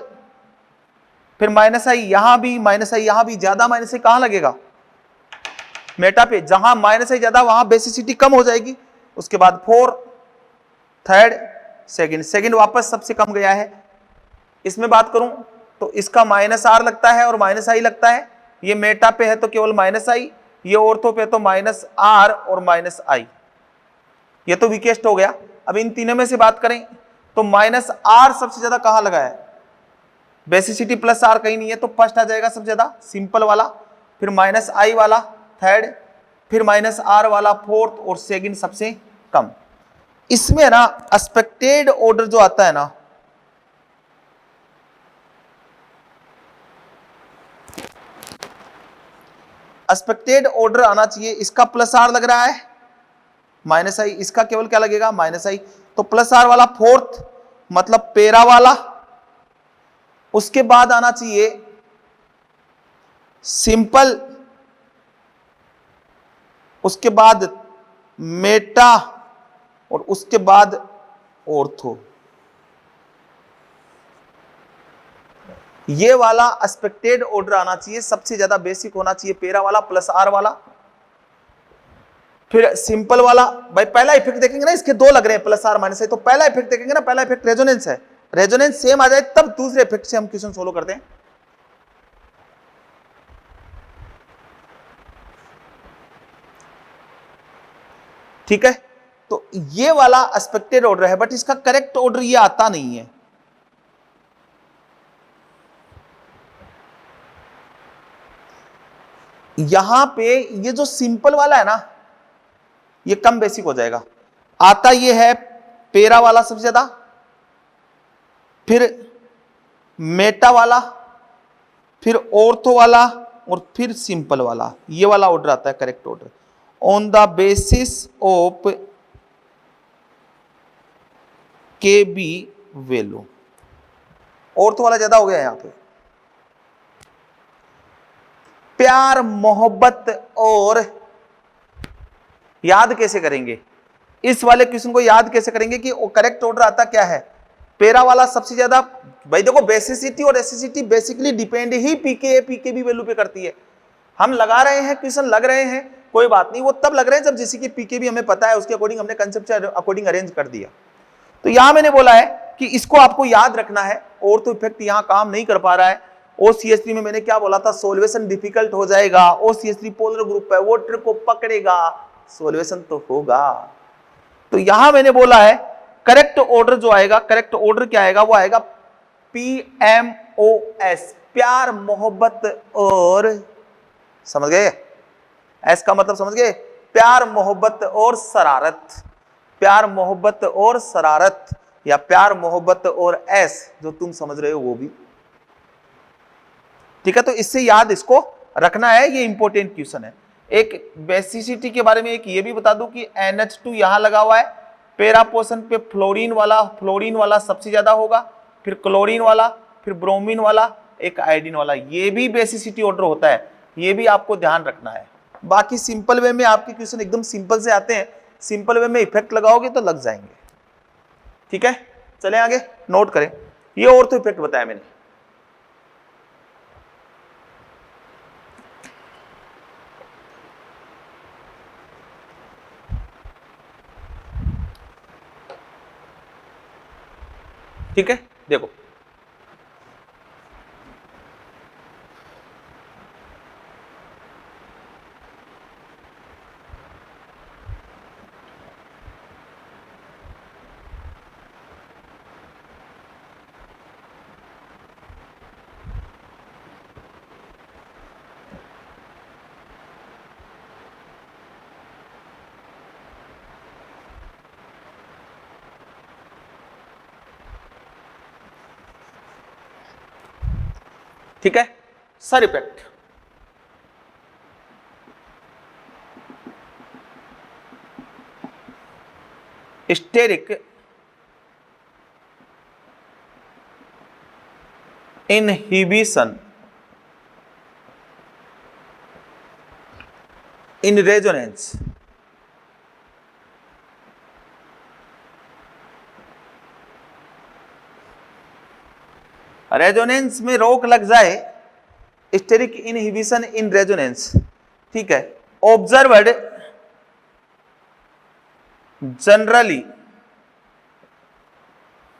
फिर माइनस आई, यहां भी माइनस आई, यहां भी। ज्यादा माइनस आई कहां लगेगा? मेटा पे। जहां माइनस आई ज्यादा वहां बेसिसिटी कम हो जाएगी। उसके बाद 4, थर्ड, सेकंड। सेकंड वापस सबसे कम गया है। इसमें बात करूं तो इसका माइनस आर लगता है और माइनस आई लगता है। ये मेटा पे है तो केवल माइनस आई, ये ऑर्थो पे तो माइनस आर और माइनस आई। ये तो वीकेस्ट हो गया। अब इन तीनों में से बात करें तो माइनस आर सबसे ज्यादा कहां लगा है? बेसिसिटी प्लस आर कहीं नहीं है तो फर्स्ट आ जाएगा सबसे ज्यादा, सिंपल वाला, फिर माइनस आई वाला थर्ड, फिर माइनस आर वाला फोर्थ और सेकंड सबसे कम। इसमें ना एक्सपेक्टेड ऑर्डर जो आता है ना, एक्सपेक्टेड ऑर्डर आना चाहिए। इसका प्लस आर लग रहा है, माइनस आई, इसका केवल क्या लगेगा? माइनस आई। तो प्लस आर वाला फोर्थ मतलब पेरा वाला, उसके बाद आना चाहिए सिंपल, उसके बाद मेटा और उसके बाद ऑर्थो। ये वाला एक्सपेक्टेड ऑर्डर आना चाहिए, सबसे ज्यादा बेसिक होना चाहिए पैरा वाला प्लस आर वाला, फिर सिंपल वाला। भाई पहला इफेक्ट देखेंगे ना, इसके दो लग रहे हैं प्लस आर माइनस है, तो पहला इफेक्ट देखेंगे ना, पहला इफेक्ट रेजोनेंस है, रेजोनेंस सेम आ जाए तब दूसरे इफेक्ट से हम क्वेश्चन सोल्व करते हैं। ठीक है, तो ये वाला एक्सपेक्टेड ऑर्डर है, बट इसका करेक्ट ऑर्डर ये आता नहीं है। यहां पे ये जो सिंपल वाला है ना, ये कम बेसिक हो जाएगा। आता ये है पैरा वाला सबसे ज्यादा, फिर मेटा वाला, फिर ऑर्थो वाला, और फिर सिंपल वाला। ये वाला ऑर्डर आता है correct order on the basis of के बी वैल्यू। ऑर्थो वाला ज्यादा हो गया यहां पे। प्यार मोहब्बत और याद कैसे करेंगे, इस वाले क्वेश्चन को याद कैसे करेंगे कि करेक्ट ऑर्डर आता क्या है। पैरा वाला सबसे ज्यादा, भाई देखो बेसिसिटी और एसिसिटी बेसिकली डिपेंड ही पीके पीकेबी वैल्यू पे करती है। हम लगा रहे हैं क्वेश्चन लग रहे हैं, कोई बात नहीं, वो तब लग रहे हैं जब जिसी की पीकेबी हमें पता है, उसके अकॉर्डिंग हमने कंसेप्ट अकॉर्डिंग अरेंज कर दिया। तो यहां मैंने बोला है कि इसको आपको याद रखना है, और तो इफेक्ट यहां काम नहीं कर पा रहा है। OCH3 में मैंने क्या बोला था, सोल्वेशन डिफिकल्ट हो जाएगा, OCH3 पोलर ग्रुप है, वाटर को पकड़ेगा, सोल्वेशन तो होगा। तो यहां मैंने बोला है करेक्ट ऑर्डर जो आएगा, करेक्ट ऑर्डर क्या आएगा, वो आएगा PMOS, प्यार मोहब्बत और, समझ गए, एस का मतलब समझ गए, प्यार मोहब्बत और शरारत, प्यार मोहब्बत और शरारत, या प्यार मोहब्बत और एस, जो तुम समझ रहे हो वो भी। ठीक है, तो इससे याद इसको रखना है, ये इंपॉर्टेंट क्वेश्चन है। एक बेसिसिटी के बारे में एक ये भी बता दूं कि NH2 यहां लगा हुआ है, पैरा पोर्शन पे फ्लोरीन वाला सबसे ज्यादा होगा, फिर क्लोरीन वाला, फिर ब्रोमीन वाला, एक आयोडीन वाला। ये भी बेसिसिटी ऑर्डर होता है, ये भी आपको ध्यान रखना है। बाकी सिंपल वे में आपके क्वेश्चन एकदम सिंपल से आते हैं, सिंपल वे में इफेक्ट लगाओगे तो लग जाएंगे। ठीक है, चलें आगे, नोट करें। ये ऑर्थो इफेक्ट बताया मैंने। ठीक है, देखो ठीक है, SIR effect, steric inhibition in resonance. Resonance में रोक लग जाए, स्टेरिक इनहिबिशन इन रेजोनेंस। ठीक है, observed generally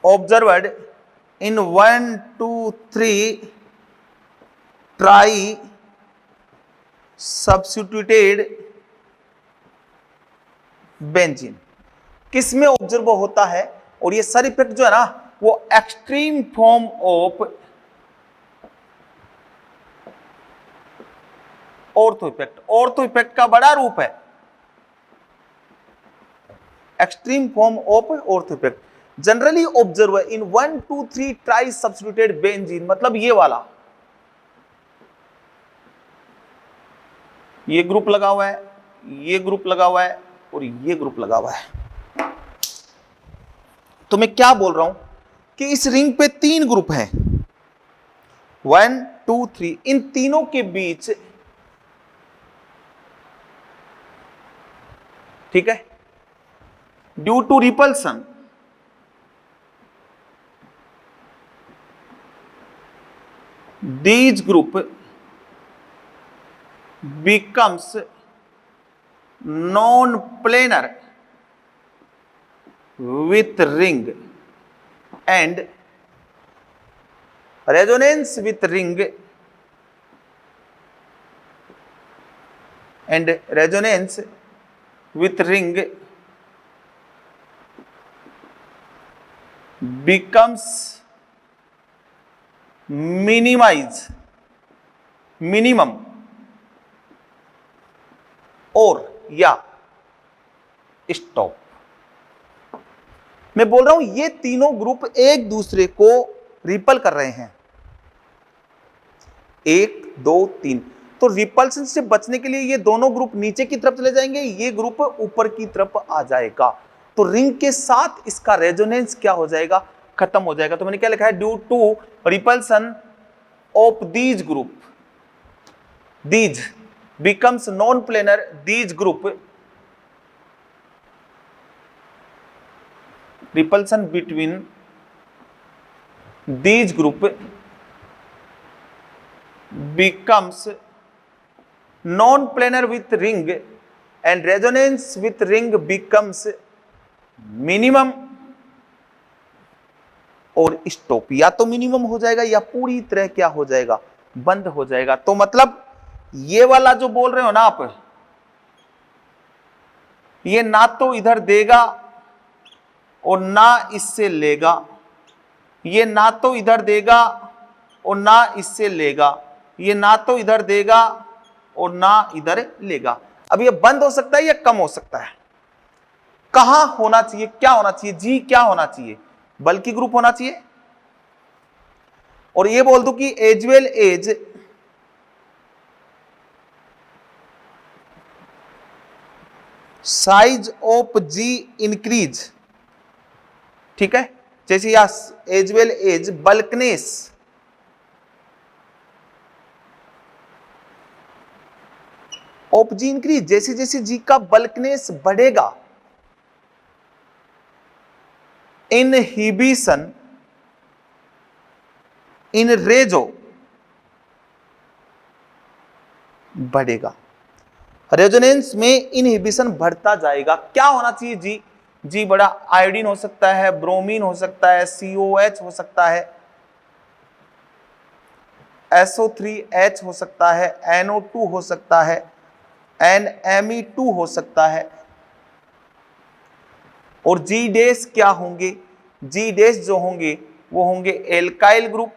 observed in 1, 2, 3 try substituted benzene. किस में ऑब्जर्व होता है, और ये सर इफेक्ट जो है ना, वो extreme form of ortho effect, ortho effect का बड़ा रूप है, extreme form of ortho effect generally observe in 1, 2, 3 try substituted benzene. मतलब ये वाला, ये ग्रुप लगा हुआ है, ये ग्रुप लगा हुआ है, और ये ग्रुप लगा हुआ है। तो मैं क्या बोल रहा हूं कि इस रिंग पे 3 ग्रुप हैं, 1, 2, 3, इन तीनों के बीच, ठीक है, due to repulsion these group becomes non-planar with ring and resonance with ring and resonance with ring becomes minimum और या स्टॉप। मैं बोल रहा हूं ये तीनों ग्रुप एक दूसरे को रिपल कर रहे हैं, 1 2 3। तो रिपल्सन से बचने के लिए ये दोनों ग्रुप नीचे की तरफ चले जाएंगे, ये ग्रुप ऊपर की तरफ आ जाएगा। तो रिंग के साथ इसका रेजोनेंस क्या हो जाएगा, खत्म हो जाएगा। तो मैंने क्या लिखा है, due to repulsion of these group, these becomes non planar, these group repulsion between these group becomes non-planar with ring and resonance with ring becomes minimum और स्टॉप। या तो मिनिमम हो जाएगा या पूरी तरह क्या हो जाएगा, बंद हो जाएगा। तो मतलब ये वाला जो बोल रहे हो ना आप, ये ना तो इधर देगा और ना इससे लेगा, ये ना तो इधर देगा और ना इससे लेगा, ये ना तो इधर देगा और ना इधर लेगा। अब ये बंद हो सकता है या कम हो सकता है। कहां होना चाहिए, क्या होना चाहिए जी, क्या होना चाहिए, बल्कि ग्रुप होना चाहिए। और ये बोल दो कि as well as size of Z increase, ठीक है। जैसे यहां as well as bulkness of Z increase, जैसे जैसे जी का बल्कनेस बढ़ेगा, इनहिबिशन इन रेजो बढ़ेगा, रेजोनेंस में इनहिबिशन बढ़ता जाएगा। क्या होना चाहिए जी, जी बड़ा आयोडीन हो सकता है, ब्रोमीन हो सकता है, COH हो सकता है, SO3H हो सकता है, NO2 हो सकता है, NMe2 हो सकता है। और जी डैश क्या होंगे, जी डैश जो होंगे वो होंगे एल्काइल ग्रुप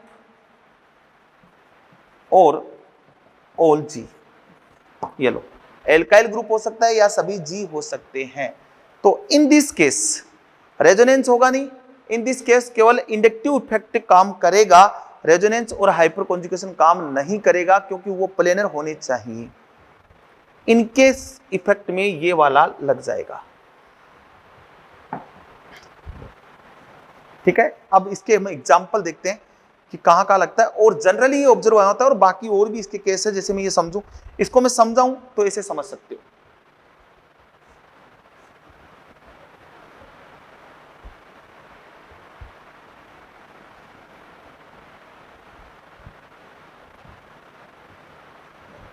और ऑल जी। ये लो एल्काइल ग्रुप हो सकता है या सभी जी हो सकते हैं। तो इन दिस केस रेजोनेंस होगा नहीं, इन दिस केस केवल इंडक्टिव इफेक्ट काम करेगा, रेजोनेंस और हाइपर कॉन्जुगेशन काम नहीं करेगा, क्योंकि वो प्लेनर होने चाहिए। इनके इफेक्ट में ये वाला लग जाएगा, ठीक है। अब इसके हम एग्जांपल देखते हैं कि कहां कहां लगता है, और जनरली ये ऑब्जर्व होता है, और बाकी और भी इसके केस है। जैसे मैं ये समझूं, इसको मैं समझाऊं तो ऐसे समझ सकते हो।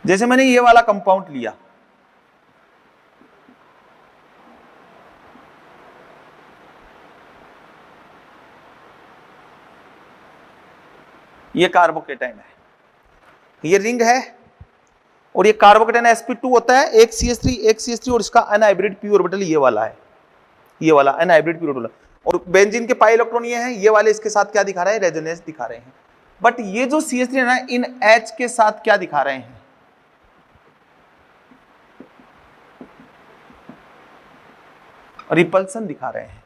जैसे मैंने ये वाला कंपाउंड लिया, ये कार्बोकेटाइन है, ये रिंग है, और ये कार्बोकेटाइन sp2 होता है, एक CH3 एक CH3, और इसका अनहाइब्रिड p ऑर्बिटल ये वाला है, ये वाला अनहाइब्रिड p ऑर्बिटल। और बेंजीन के पाई इलेक्ट्रॉन ये हैं, ये वाले इसके साथ क्या दिखा रहे हैं, रेजोनेंस दिखा रहे हैं। बट ये जो CH3 है ना, इन H के साथ क्या दिखा रहे हैं, रिपल्सन दिखा रहे हैं,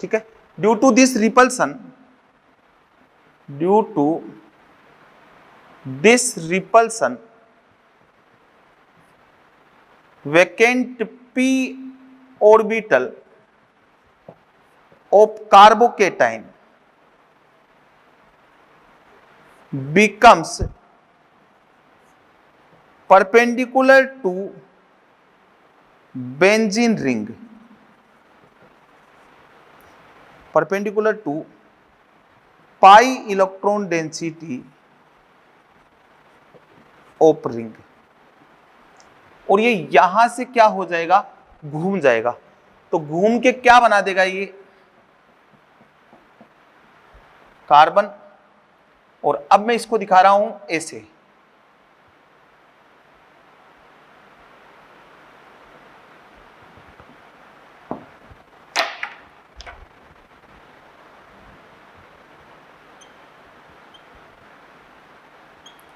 ठीक है। Due to this repulsion, due to this repulsion vacant p orbital of carbocation becomes perpendicular to benzene ring perpendicular to pi electron density of ring, और ये यहां से क्या हो जाएगा, घूम जाएगा। तो घूम के क्या बना देगा ये कार्बन, और अब मैं इसको दिखा रहा हूं ऐसे।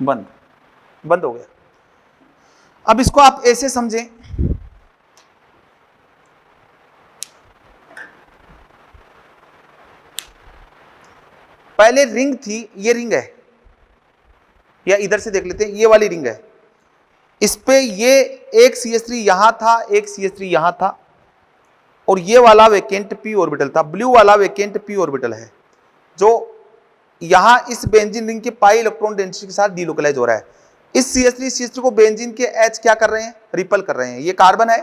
बंद हो गया। अब इसको आप ऐसे समझें, पहले रिंग थी, ये रिंग है, या इधर से देख लेते हैं, ये वाली रिंग है। इस पे ये एक CH3 यहां था, एक CH3 यहां था, और ये वाला वेकेंट p ऑर्बिटल था। ब्लू वाला वेकेंट p ऑर्बिटल है जो यहां इस बेंजीन रिंग के पाई इलेक्ट्रॉन डेंसिटी के साथ डिलोकलाइज हो रहा है। इस CH3 को बेंजीन के H क्या कर रहे हैं, रिपल कर रहे हैं। ये कार्बन है,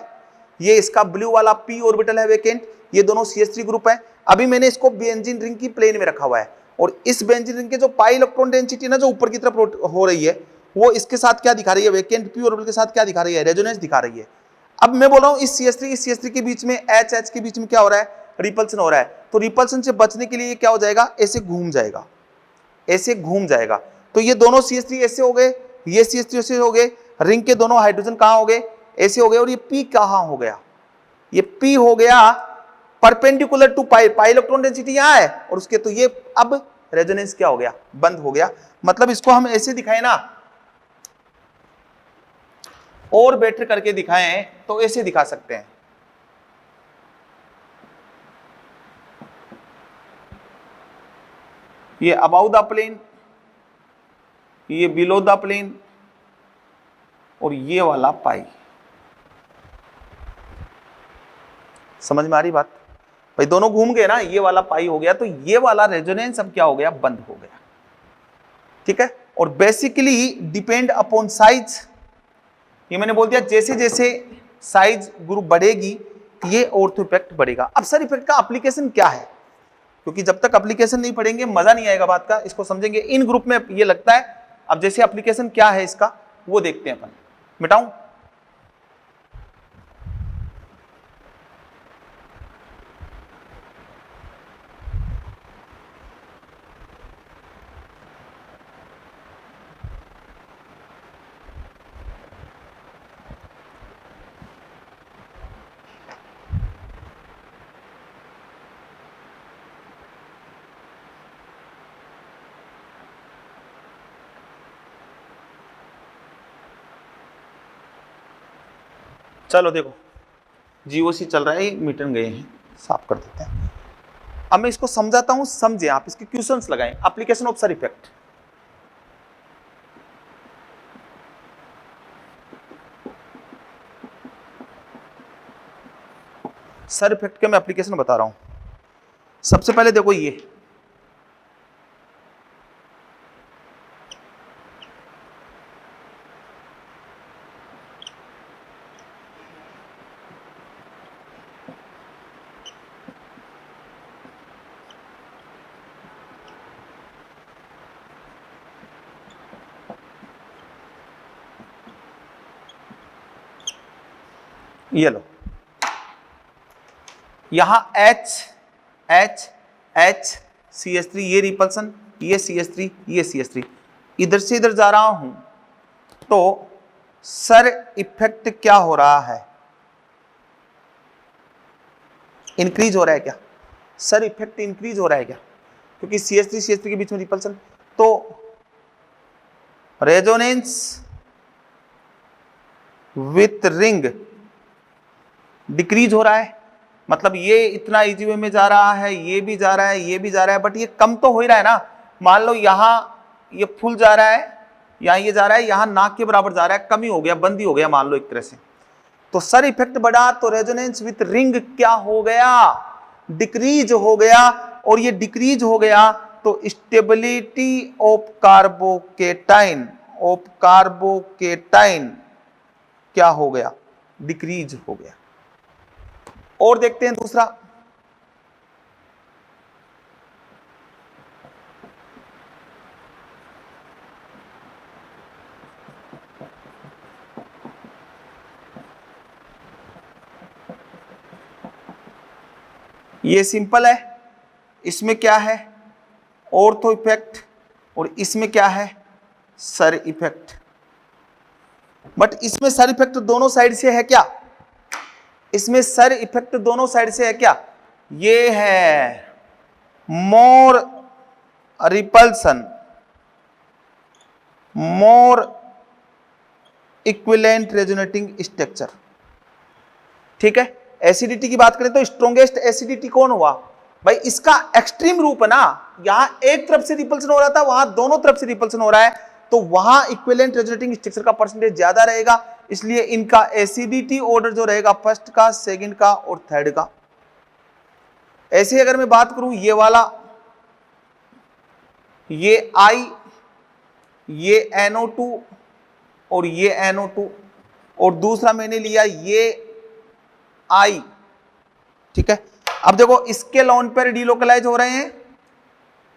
ये इसका ब्लू वाला p ऑर्बिटल है वेकेंट, ये दोनों CH3 ग्रुप है। अभी मैंने इसको बेंजीन रिंग की प्लेन में रखा हुआ है, और इस बेंजीन रिंग के जो पाई इलेक्ट्रॉन डेंसिटी ना जो ऊपर की तरफ हो रही है, वो इसके साथ क्या दिखा रही है, वेकेंट p ऑर्बिटल के साथ क्या दिखा रही है, रेजोनेंस दिखा रही है। अब मैं बोल रहा हूं इस CH3 के बीच में H के बीच में क्या हो रहा है, रिपल्सन हो रहा है। तो रिपल्सन से बचने के लिए ये क्या हो जाएगा, ऐसे घूम जाएगा, ऐसे घूम जाएगा। तो ये दोनों CH3 ऐसे हो गए, ये CH3 ऐसे हो गए, रिंग के दोनों हाइड्रोजन कहां हो गए, ऐसे हो गए, और ये P कहां हो गया, ये P हो गया perpendicular to pi, pi electron density यहां है, और उसके तो ये अब रेजोनेंस क्या हो गया, बंद हो गया। मतलब इसको हम ऐसे दिखाए ना, और बेटर करके दिखाएं तो ऐसे दिखा सकते हैं। ये अबाउ द प्लेन, ये बिलो द प्लेन, और ये वाला पाई। समझ में आ रही बात भाई, दोनों घूम गए ना, ये वाला पाई हो गया, तो ये वाला रेजोनेंस अब क्या हो गया, बंद हो गया। ठीक है, और बेसिकली डिपेंड अपॉन साइज, ये मैंने बोल दिया जैसे जैसे साइज ग्रुप बढ़ेगी ये ऑर्थो इफेक्ट बढ़ेगा। अब सर इफेक्ट का एप्लीकेशन क्या है, क्योंकि जब तक एप्लीकेशन नहीं पढ़ेंगे मजा नहीं आएगा बात का, इसको समझेंगे इन ग्रुप में ये लगता है। अब जैसे एप्लीकेशन क्या है इसका वो देखते हैं अपन। मिटाऊं, चलो देखो GOC चल रहा है, मीटर गए हैं, साफ कर देते हैं। अब मैं इसको समझाता हूं, समझे आप, इसके क्वेश्चंस लगाएं। Application of sir effect, sir effect के मैं एप्लीकेशन बता रहा हूं। सबसे पहले देखो ये लो, यहां H CH3, ये रिपल्सन, ये CH3, ये CH3, इधर से इधर जा रहा हूं, तो सर इफेक्ट क्या हो रहा है, इंक्रीज हो रहा है क्या, सर इफेक्ट इंक्रीज हो रहा है क्या, क्योंकि CH3 के बीच में रिपल्सन, तो रेजोनेंस विथ रिंग डिक्रीज हो रहा है। मतलब ये इतना इजी वे में जा रहा है, ये भी जा रहा है, ये भी जा रहा है, बट ये कम तो हो ही रहा है ना। मान लो यहां ये फुल जा रहा है, यहां ये जा रहा है, यहां नाक के बराबर जा रहा है, कम ही हो गया, बंद ही हो गया मान लो एक तरह से। तो सर इफेक्ट बढ़ा तो रेजोनेंस विथ रिंग क्या हो गया, डिक्रीज हो गया, और ये डिक्रीज हो गया तो स्टेबिलिटी ऑफ कार्बोकेटाइन क्या हो गया, डिक्रीज हो गया। और देखते हैं दूसरा, ये सिंपल है, इसमें क्या है ऑर्थो इफेक्ट और इसमें क्या है सर इफेक्ट। बट इसमें सर इफेक्ट दोनों साइड से है क्या? इसमें सर इफेक्ट दोनों साइड से है क्या? ये है मोर रिपल्सन, मोर इक्विवेलेंट रेजोनेटिंग स्ट्रक्चर। ठीक है, एसिडिटी की बात करें तो स्ट्रॉन्गेस्ट एसिडिटी कौन हुआ भाई? इसका एक्सट्रीम रूप है ना, यहां एक तरफ से रिपल्सन हो रहा था, वहां दोनों तरफ से रिपल्सन हो रहा है, तो वहां इक्विवेलेंट रेजोनेटिंग स्ट्रक्चर का परसेंटेज ज्यादा रहेगा, इसलिए इनका एसिडिटी ऑर्डर जो रहेगा फर्स्ट का, सेकंड का और थर्ड का। ऐसे अगर मैं बात करूं ये वाला, ये I, ये NO2 और ये NO2, और दूसरा मैंने लिया ये I। ठीक है, अब देखो इसके लोन पर डिलोकलाइज हो रहे हैं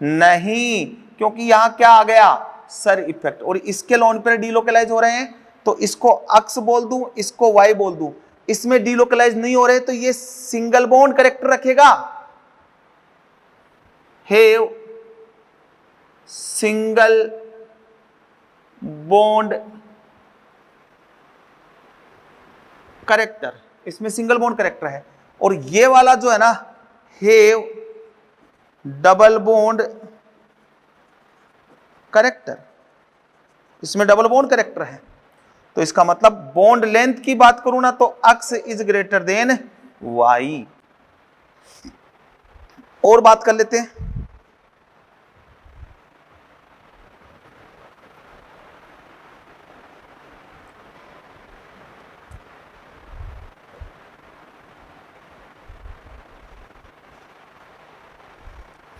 नहीं, क्योंकि यहां क्या आ गया सर इफेक्ट, और इसके लोन पर डिलोकलाइज हो रहे हैं, तो इसको अक्स बोल दूं, इसको वाई बोल दूं। इसमें डिलोकलाइज नहीं हो रहे तो ये सिंगल बॉन्ड करेक्टर रखेगा, हैव सिंगल बॉन्ड करेक्टर, इसमें सिंगल बॉन्ड करेक्टर है। और ये वाला जो है ना हैव डबल बॉन्ड करेक्टर, इसमें डबल बॉन्ड करेक्टर है, तो इसका मतलब बॉन्ड लेंथ की बात करूं ना तो X is greater than Y. और बात कर लेते हैं,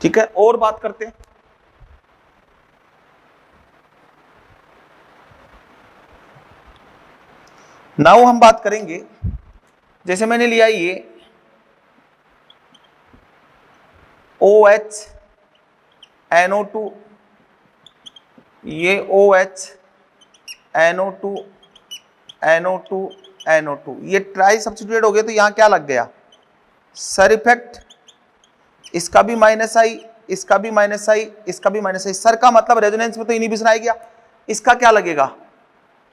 ठीक है, और बात करते हैं। नाउ हम बात करेंगे, जैसे मैंने लिया ये OH NO2, ये OH NO2 NO2 NO2, ये ट्राई सब्स्टिट्यूट हो गया, तो यहां क्या लग गया सर इफेक्ट, इसका भी माइनस आई, इसका भी माइनस आई, इसका भी माइनस आई। सर का मतलब रेजोनेंस में तो इनहिबिशन आ गया, इसका क्या लगेगा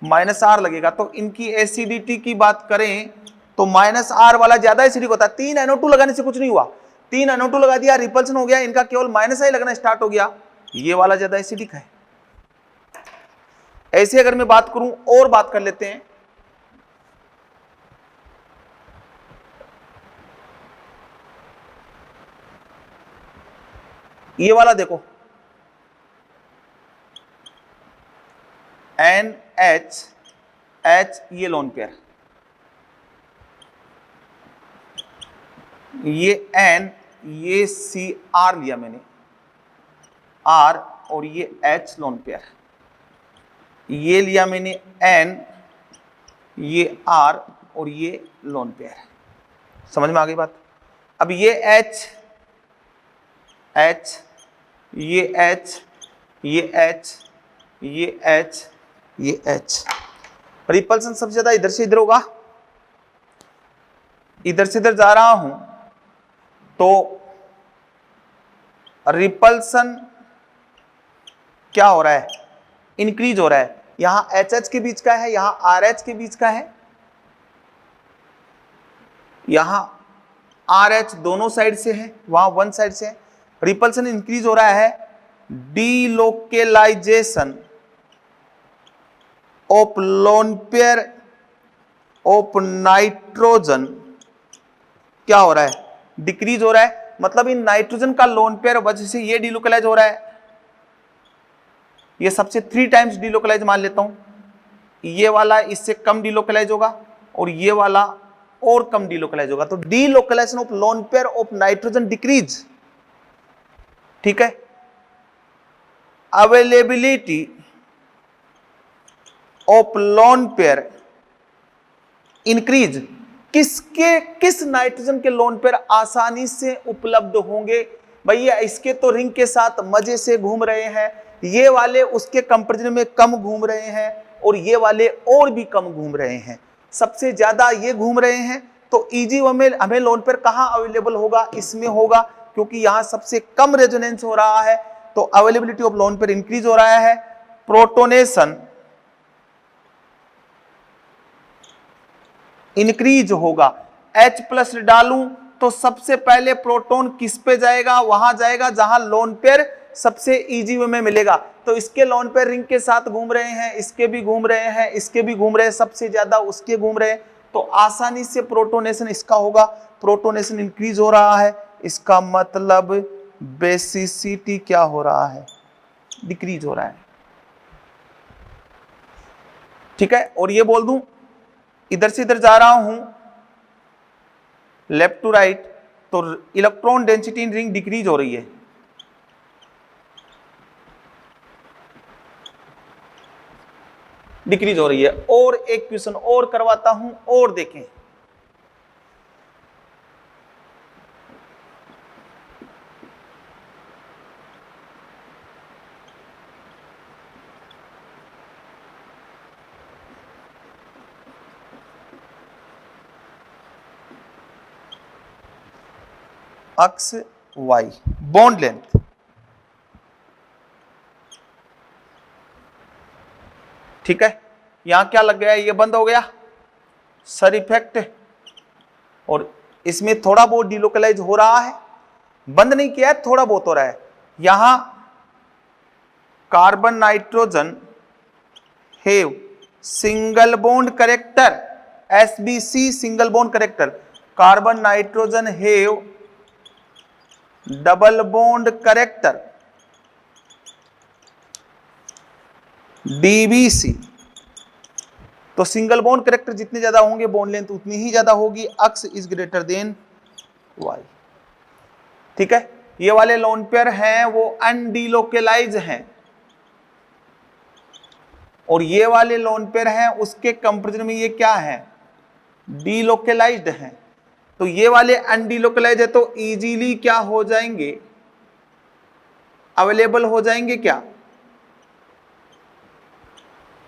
-R लगेगा। तो इनकी एसिडिटी की बात करें तो -R वाला ज्यादा एसिडिक होता है। 3 NO2 लगाने से कुछ नहीं हुआ, 3 NO2 लगा दिया, रिपल्सन हो गया, इनका केवल -I लगना स्टार्ट हो गया, ये वाला ज्यादा एसिडिक है। ऐसे अगर मैं बात करूं, और बात कर लेते हैं, ये वाला देखो NH ये लोन पेयर, ये N, ये CR लिया मैंने R, और ये H लोन पेयर, ये लिया मैंने N, ये R और ये लोन पेयर। समझ में आ गई बात? अब ये H, ये H, ये H, ये H, ये H, रिपल्सन सबसे ज्यादा इधर से इधर होगा, इधर से इधर जा रहा हूं तो रिपल्सन क्या हो रहा है इंक्रीज हो रहा है। यहां HH के बीच का है, यहां RH के बीच का है, यहां RH दोनों साइड से है, वहां वन साइड से है, रिपल्सन इंक्रीज हो रहा है। Delocalisation of lone pair of nitrogen क्या हो रहा है डिक्रीज हो रहा है, मतलब इन नाइट्रोजन का लोन पेयर वजह से ये डीलोकलाइज हो रहा है। ये सबसे 3 टाइम्स डीलोकलाइज मान लेता हूं, ये वाला इससे कम डीलोकलाइज होगा और ये वाला और कम डीलोकलाइज होगा, तो delocalization of lone pair of nitrogen decrease. ठीक है, availability of lone pair increase, किस नाइट्रोजन के लोन पेयर आसानी से उपलब्ध होंगे भैया? इसके तो रिंग के साथ मजे से घूम रहे हैं, ये वाले उसके कंपैरिजन में कम घूम रहे हैं और ये वाले और भी कम घूम रहे हैं, सबसे ज्यादा ये घूम रहे हैं, तो ईजी हमें लोन पेयर कहां अवेलेबल होगा, इसमें होगा, क्योंकि यहां सबसे कम रेजोनेंस हो रहा है, तो availability of lone pair increase हो रहा है। प्रोटोनेशन इंक्रीज होगा। H प्लस डालूं तो सबसे पहले प्रोटॉन किस पे जाएगा, वहां जाएगा जहां लोन पेयर सबसे इजी वे में मिलेगा। तो इसके लोन पेयर रिंग के साथ घूम रहे हैं, इसके भी घूम रहे हैं, इसके भी घूम रहे हैं, सबसे ज्यादा उसके घूम रहे हैं, तो आसानी से प्रोटोनेशन इसका होगा। प्रोटोनेशन इंक्रीज हो रहा है, इसका मतलब बेसिसिटी क्या हो रहा है, डिक्रीज हो रहा है। ठीक है, और ये बोल दूं इधर से इधर जा रहा हूं लेफ्ट टू राइट, तो electron density in ring decrease हो रही है। डिक्रीज हो रही है। और एक क्वेश्चन और करवाता हूं, और देखें। अक्स वाई, बॉन्ड लेंथ, ठीक है, यहां क्या लग गया, ये बंद हो गया सर इफेक्ट, और इसमें थोड़ा बहुत डिलोकलाइज हो रहा है, बंद नहीं किया है, थोड़ा बहुत हो रहा है। यहां carbon nitrogen have single bond character, SBC single bond character, carbon nitrogen have double bond character, DBC। तो सिंगल बॉन्ड करेक्टर जितने ज्यादा होंगे बॉन्ड लेंथ उतनी ही ज्यादा होगी। अक्स इज ग्रेटर देन वाई। ठीक है, ये वाले लोन पेयर हैं वो अनडिलोकलाइज हैं, और ये वाले लोन पेयर हैं उसके कंपैरिजन में ये क्या है, डिलोकलाइज्ड हैं। तो ये वाले अनडिलोकलाइज है तो इजीली क्या हो जाएंगे, अवेलेबल हो जाएंगे, क्या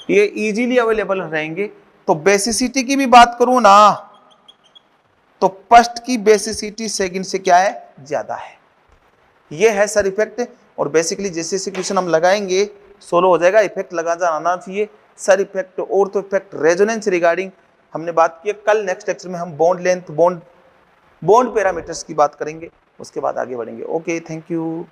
ये इजीली अवेलेबल रहेंगे। तो बेसिसिटी की भी बात करूं ना, तो फर्स्ट की बेसिसिटी सेकंड से क्या है, ज्यादा है। ये है सर इफेक्ट। और बेसिकली जैसे जैसे क्वेश्चन हम लगाएंगे सोलो हो जाएगा, इफेक्ट लगा जाना चाहिए। सर इफेक्ट, और तो इफेक्ट, रेजोनेंस रिगार्डिंग हमने बात की। कल नेक्स्ट लेक्चर में हम बॉन्ड लेंथ, बॉन्ड पैरामीटर्स की बात करेंगे, उसके बाद आगे बढ़ेंगे। Okay, thank you.